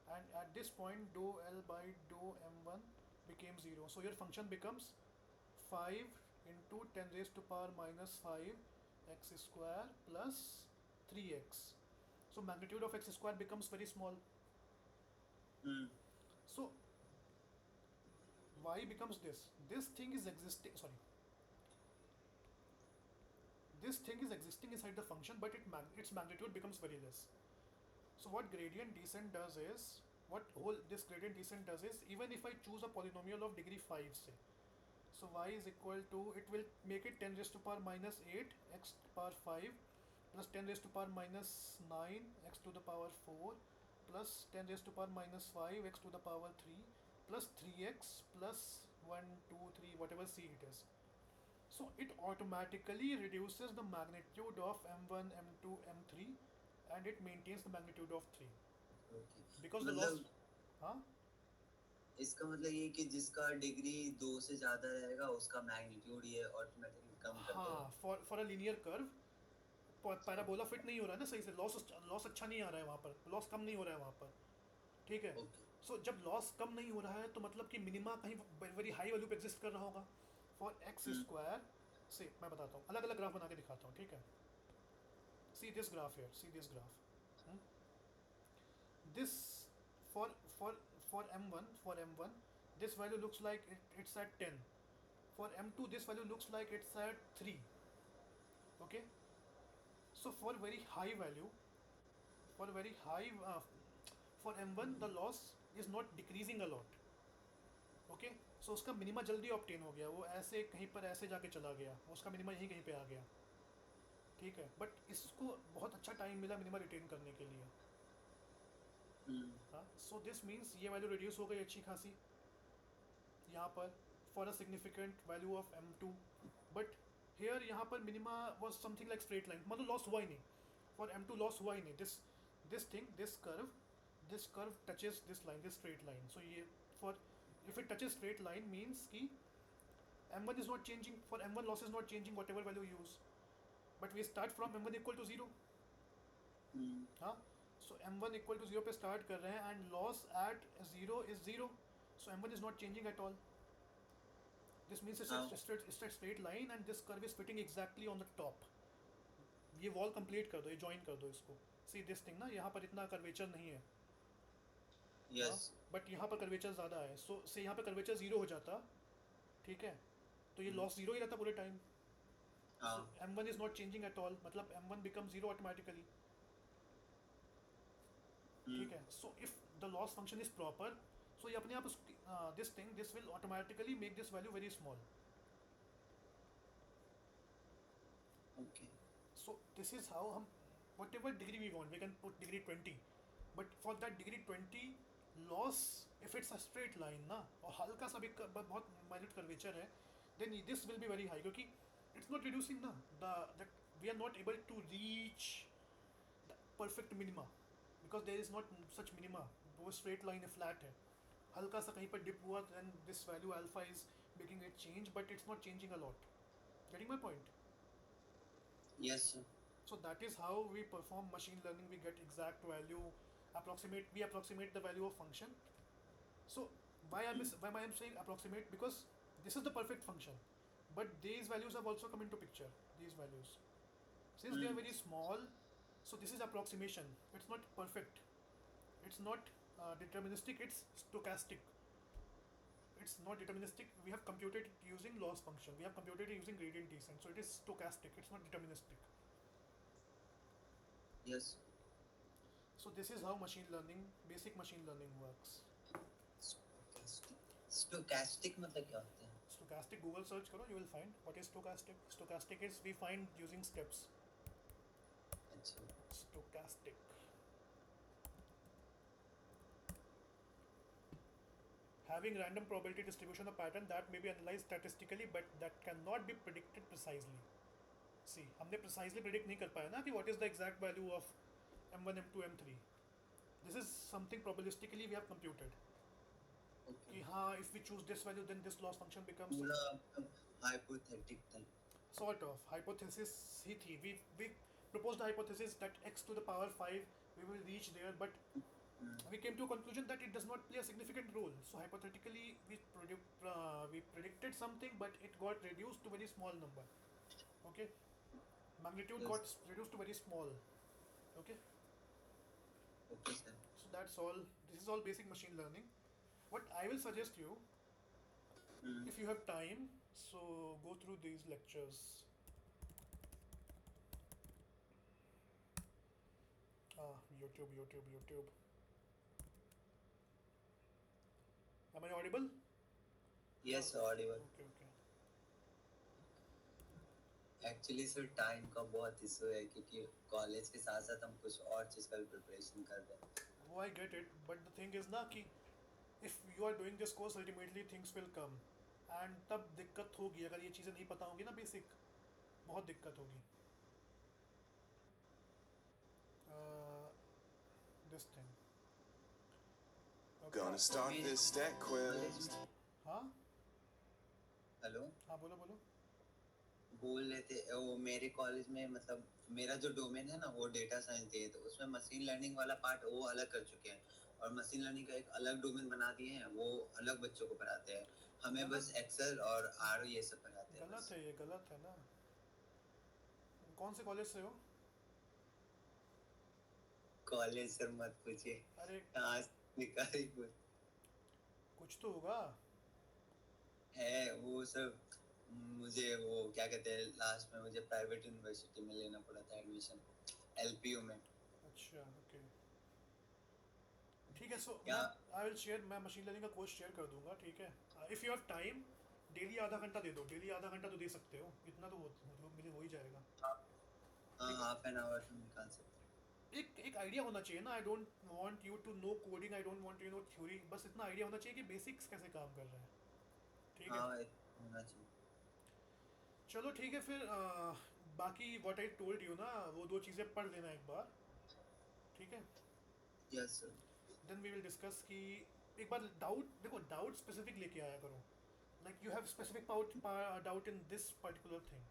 and at this point dou L by dou m1 became 0. So your function becomes 5 into 10 raised to power minus 5 x square plus 3x. So magnitude of x square becomes very small. Hmm. So y becomes this. This thing is existing. Sorry, this thing is existing inside the function, but its magnitude becomes very less. So what gradient descent does is, what whole this gradient descent does is, even if I choose a polynomial of degree 5, say, so y is equal to, it will make it 10 raised to power minus 8 x to power 5 plus 10 raised to power minus 9 x to the power 4 plus 10 raised to power minus 5 x to the power 3 plus 3x plus 1, 2, 3, whatever c it is. So it automatically reduces the magnitude of m1, m2, m3, and it maintains the magnitude of 3 okay, because the loss. मतलब Huh? इसका मतलब ये कि जिसका degree 2 से ज़्यादा रहेगा उसका मैग्नीट्यूड ये ऑटोमेटिकली कम कर देगा। हाँ, for a linear curve parabola fit नहीं हो रहा है ना सही से, लॉस लॉस अच्छा नहीं आ रहा है वहाँ पर, लॉस कम नहीं हो रहा है वहाँ पर, ठीक है। ओके। सो जब लॉस कम नहीं हो रहा है तो मतलब कि मिनिमा कहीं वेरी हाई वैल्यू पे एग्जिस्ट कर रहा होगा। For x hmm. स्क्वायर से मैं बताता हूँ, अलग अलग ग्राफ बना के दिखाता हूँ, ठीक है। See this graph here, see this graph, this for for for m1 this value looks like it's at 10. For m2 this value looks like it's at 3. Okay, so for very high value, for very high for m1 the loss is not decreasing a lot. Okay, so उसका minima जल्दी obtain हो गया, वो ऐसे कहीं पर ऐसे जाके चला गया, उसका मिनिमा यहीं कहीं पे आ गया, ठीक है। बट इसको बहुत अच्छा टाइम मिला मिनिमा रिटेन करने के लिए। हाँ, सो दिस मीन्स ये वैल्यू रिड्यूस हो गई अच्छी खासी यहाँ पर for a significant value of m2। But here यहाँ पर minima was something like straight line, मतलब लॉस हुआ ही नहीं, फॉर m2 लॉस हुआ ही नहीं। This thing, this curve touches this line, this straight line. So ये for if it touches straight line means ki m1 is not changing, for m1 loss is not changing whatever value you use, but we start from m1 equal to 0। हाँ, so m1 equal to 0 पे start कर रहे हैं and loss at 0 is 0, so m1 is not changing at all। this means it's a straight line and this curve is fitting exactly on the top। ये wall complete कर दो, ये join कर दो इसको। see this thing ना, यहाँ पर इतना curvature नहीं है, यस। बट यहाँ पर कर्वेचर ज़्यादा है। सो से यहाँ पे कर्वेचर 0 हो जाता, ठीक है, तो ये लॉस 0 ही रहता पूरे time. So m1 is not changing at all, मतलब m1 बिकम 0 ऑटोमेटिकली, ठीक है। So if the loss function is proper, so ये अपने आप this thing, this will automatically make this value very small. Okay. So this is how हम whatever degree we want, we can put degree 20, but for that degree 20 loss, if it's a straight line ना और हल्का सा भी बहुत minute curvature है, then this will be very high, क्योंकि it's not reducing ना, the we are not able to reach the perfect minima because there is not such minima। वो straight line है, flat है, हल्का सा कहीं पर dip हुआ, then this value alpha is making it change, but it's not changing a lot। Getting my point? Yes sir. So that is how we perform machine learning. We get exact value, we approximate the value of function. So why I am saying approximate, because this is the perfect function, but these values have also come into picture. These values, since they are very small, so this is approximation. It's not perfect. It's not deterministic, it's stochastic. It's not deterministic. We have computed it using loss function. We have computed it using gradient descent. So it is stochastic. It's not deterministic. Yes. So this is how machine learning, basic machine learning works. Stochastic. Stochastic मतलब क्या होता है? Stochastic, Google search करो, you will find what is stochastic. Stochastic is we find using steps. अच्छा. Stochastic. Having random probability distribution of pattern that may be analyzed statistically but that cannot be predicted precisely. See, हमने precisely predict नहीं कर पाया ना कि what is the exact value of M1, M2, M3. This is something probabilistically we have computed. Okay. कि हाँ, if we choose this value then this loss function becomes पूरा hypothetical. sort of hypothesis ही थी. We proposed the hypothesis that x to the power 5 we will reach there, but we came to a conclusion that it does not play a significant role. So hypothetically we predicted something, but it got reduced to very small number. Okay, magnitude Yes. got reduced to very small. Okay, Okay, sir. so that's all. This is all basic machine learning. What I will suggest you, if you have time, so go through these lectures. YouTube. Am I audible? Yes, audible. Okay. Actually sir time का बहुत issue है क्योंकि college के साथ साथ हम कुछ और चीज़ का भी प्रिपरेशन कर रहे हैं. Oh, I get it, but the thing is ना कि if you are doing this course, ultimately things will come, and तब दिक्कत होगी अगर ये चीज़ें नहीं पता होंगी ना basic, बहुत दिक्कत होगी. This thing. Okay. Gonna start this stat quiz. हाँ हेलो. हाँ बोलो. बोल रहे थे वो मेरे कॉलेज में मतलब मेरा जो डोमेन है ना वो डेटा साइंस दिए, तो उसमें मशीन लर्निंग वाला पार्ट वो अलग कर चुके हैं और मशीन लर्निंग का एक अलग डोमेन बना दिए हैं, वो अलग बच्चों को पढ़ाते हैं. हमें बस एक्सेल और आर ये सब पढ़ाते हैं. गलत है, ये गलत है ना. कौन से कॉलेज से हो? कॉलेज सर मत पूछिए. अरे कहाँ निकाली कुछ तो होगा. है वो सब. मुझे वो क्या कहते हैं, लास्ट में मुझे प्राइवेट यूनिवर्सिटी में लेना पड़ा था एडमिशन, एलपीयू में. अच्छा ओके ठीक है. सो क्या? आई विल शेयर, मैं मशीन लर्निंग का कोर्स शेयर कर दूंगा. ठीक है, if you have time daily आधा घंटा दे दो. डेली आधा घंटा तो दे सकते हो, इतना तो मुझे हो ही जाएगा. हाँ, हाफ एन आवर तो निकाल सकते हैं. एक आइडिया होना चाहिए ना. I don't want you to know coding, I don't want you know theory. बस इतना आइडिया होना चाहिए कि बेसिक्स कैसे काम कर रहे हैं. ठीक है, हाँ, होना चाहिए. चलो ठीक है फिर. बाकी व्हाट आई टोल्ड यू ना, वो दो चीज़ें पढ़ लेना एक बार. ठीक है, yes sir. Then we will discuss कि एक बार डाउट स्पेसिफिक लेके आया करो. Like you have specific doubt in this particular thing.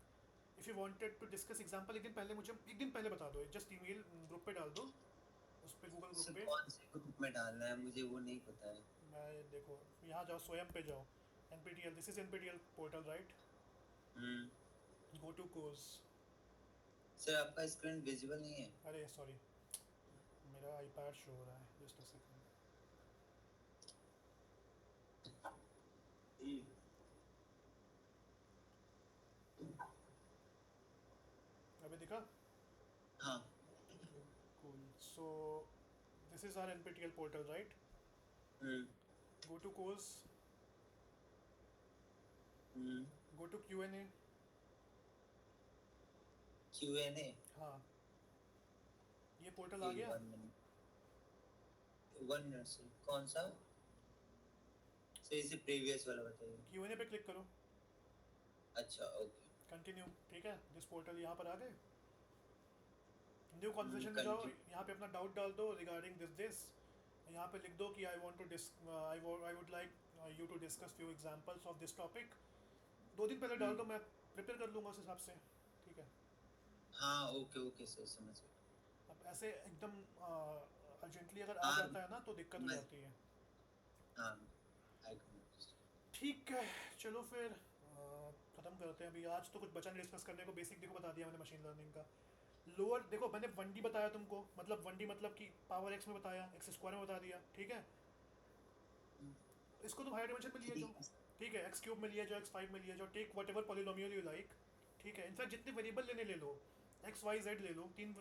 If you wanted to discuss example, एक दिन पहले बता दो. जस्ट ईमेल ग्रुप पे डाल दो, उस पे गूगल ग्रुप सर पे. कौन से ग्रुप में डालना है मुझे वो नहीं पता है. मैं देखो यहाँ जाओ, स्वयं पे जाओ. NPTEL, this is NPTEL portal right. Go to course. Sir आपका स्क्रीन विजिबल नहीं है. अरे सॉरी, मेरा आईपैड शो हो रहा है. Just a second. अभी दिखा? हाँ. Cool. So this is our NPTEL portal, right? Go to course. Go to Q&A. Q&A. हाँ, ये पोर्टल आ गया. 1 मिनट सर. कौन सा सर? इसे प्रीवियस वाला बताइए. Q&A पे क्लिक करो. अच्छा ओके. कंटिन्यू. ठीक है, दिस पोर्टल यहाँ पर आ गए. न्यू कॉन्वर्सेशन में जाओ. यहाँ पे अपना डाउट डाल दो रिगार्डिंग दिस. यहाँ पे लिख दो कि I would like you to discuss few examples of this topic. 2 दिन पहले डाल दो, मैं प्रिपेयर कर लूँगा उस हिसाब से. ठीक है. हाँ ओके सर समझ गया. अब ऐसे एकदम अर्जेंटली अगर आ जाता है ना तो दिक्कत हो जाती है. हाँ ठीक है, चलो फिर ख़त्म करते हैं. अभी आज तो कुछ बचा नहीं डिस्कस करने को. बेसिक देखो बता दिया मैंने मशीन लर्निंग का. लोअर देखो, मैंने 1D बताया तुमको, मतलब 1D मतलब कि पावर एक्स में बताया, एक्स स्क्वायर में बता दिया, ठीक है। इसको तुम हायर डिमेंशन में लिए जाओ, ठीक है। ठीक है, एक्स क्यूब में लिए जाओ, एक्स फाइव में लिए जाओ, take whatever polynomial you like, ठीक है। इनफैक्ट जितने वेरिएबल लेने ले लो, एक्स वाई जेड ले लो, तीन,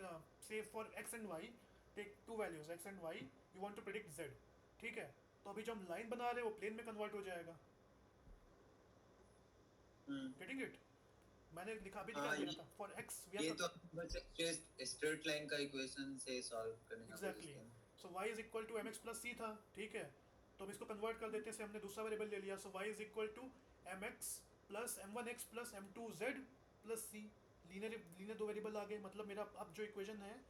से for x and y take two values x and y, you want to predict z, ठीक है। तो अभी जो हम लाइन बना रहे हैं वो प्लेन में कन्वर्ट हो जाएगा, हम्म। Getting it. मैंने लिखा, अभी हाँ, निकाल दिया था, फॉर एक्स वी ये आर तो बस एक स्ट्रेट लाइन का इक्वेशन से सॉल्व करने का कोशिश एग्जैक्टली। किया ना। So y is equal to M x plus C था, ठीक है। तो हम इसको कन्वर्ट कर देते हैं, हमने दूसरा वेरिएबल ले लिया, so y is equal to M x plus m one x plus m two z plus c. Linear linear दो वेरिएबल आ गए, मतलब मेरा अब जो इक्वेशन है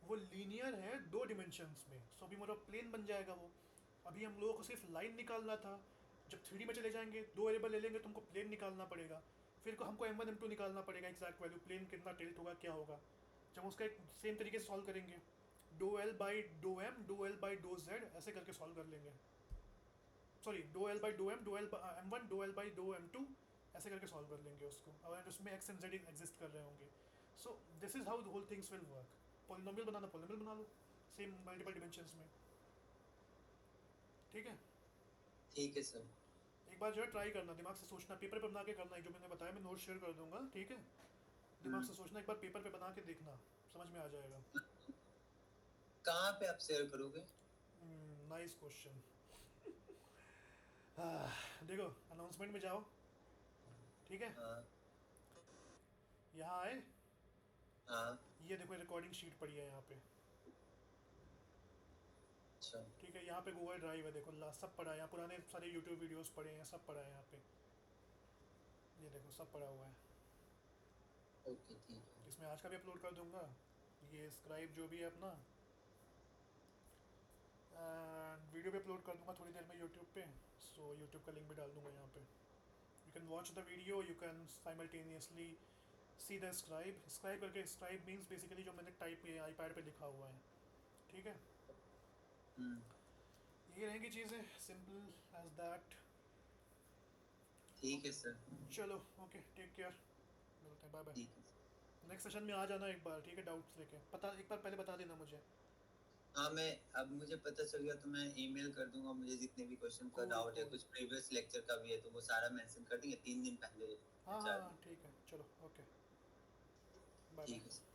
वो लीनियर है दो डिमेंशंस में, सो अभी मेरा प्लेन बन जाएगा वो। अभी हम लोगों को सिर्फ लाइन निकालना था, जब 3D में चले जाएंगे दो वेरिएबल ले लेंगे, तुमको प्लेन निकालना पड़ेगा, फिर को हमको एम वन एम टू निकालना पड़ेगा, एग्जैक्ट वैल्यू प्लेन कितना टिल्ट होगा क्या होगा। जब उसका एक सेम तरीके से सॉल्व करेंगे, do l by do m, do l by do z, ऐसे करके सॉल्व कर लेंगे। Sorry, do l by do m, do l m one, do l by do m two, ऐसे करके सॉल्व कर लेंगे उसको, और उसमें एक्स एंड जेड एग्जिस्ट कर रहे होंगे। So this is how the whole things will work. Polynomial बनाना, पॉलिनोमियल बना लो सेम मल्टीपल डिमेंशंस में, ठीक है। ठीक है सर। एक बार जो है ट्राई करना, दिमाग से सोचना, पेपर पे बना के करना है, जो मैंने बताया मैं नोट शेयर कर दूंगा, ठीक है। दिमाग हम्म। से सोचना, एक बार पेपर पे बना के देखना, समझ में आ जाएगा। कहाँ पे आप शेयर करोगे? Nice question. देखो, अनाउंसमेंट में जाओ, ठीक है, हाँ। यहाँ आए, हाँ। ये देखो रिकॉर्डिंग शीट पड़ी है यहाँ पे, अच्छा। ठीक है। यहाँ पे गूगल ड्राइव है, देखो सब पड़ा है यहाँ, पुराने सारे यूट्यूब वीडियोस पड़े हैं, सब पड़ा है यहाँ पे, ये देखो सब पड़ा हुआ है। ओके ठीक है। इसमें आज का भी अपलोड कर दूंगा, ये स्क्राइब जो भी है अपना, एंड वीडियो भी अपलोड कर दूंगा थोड़ी देर में यूट्यूब पे, सो यूट्यूब का लिंक भी डाल दूंगा यहाँ पे। You can watch the video, you can simultaneously see the scribe. Scribe करके, स्क्राइब मीन्स बेसिकली जो मैंने टाइप किया आईपैड पे लिखा हुआ है, ठीक है। हम्म। ये रहेंगी चीज़ें, सिंपल एज दैट। ठीक है सर। चलो, ओके, टेक केयर, मिलते हैं, बाय बाय। ठीक है। नेक्स्ट सेशन में आ जाना एक बार, ठीक है, डाउट्स लेके, पता एक बार पहले बता देना मुझे। हाँ, मैं अब मुझे पता चल गया तो मैं ईमेल कर दूंगा, मुझे जितने भी क्वेश्चन का कूल डाउट है, कूल। कुछ प्रीवियस लेक्चर का भी है तो वो सारा मेंशन कर देंगे 3 दिन पहले या हाँ हाँ 4 हाँ, दिन ठीक है, चलो, ओके, बाय ठीक है बाय। सर।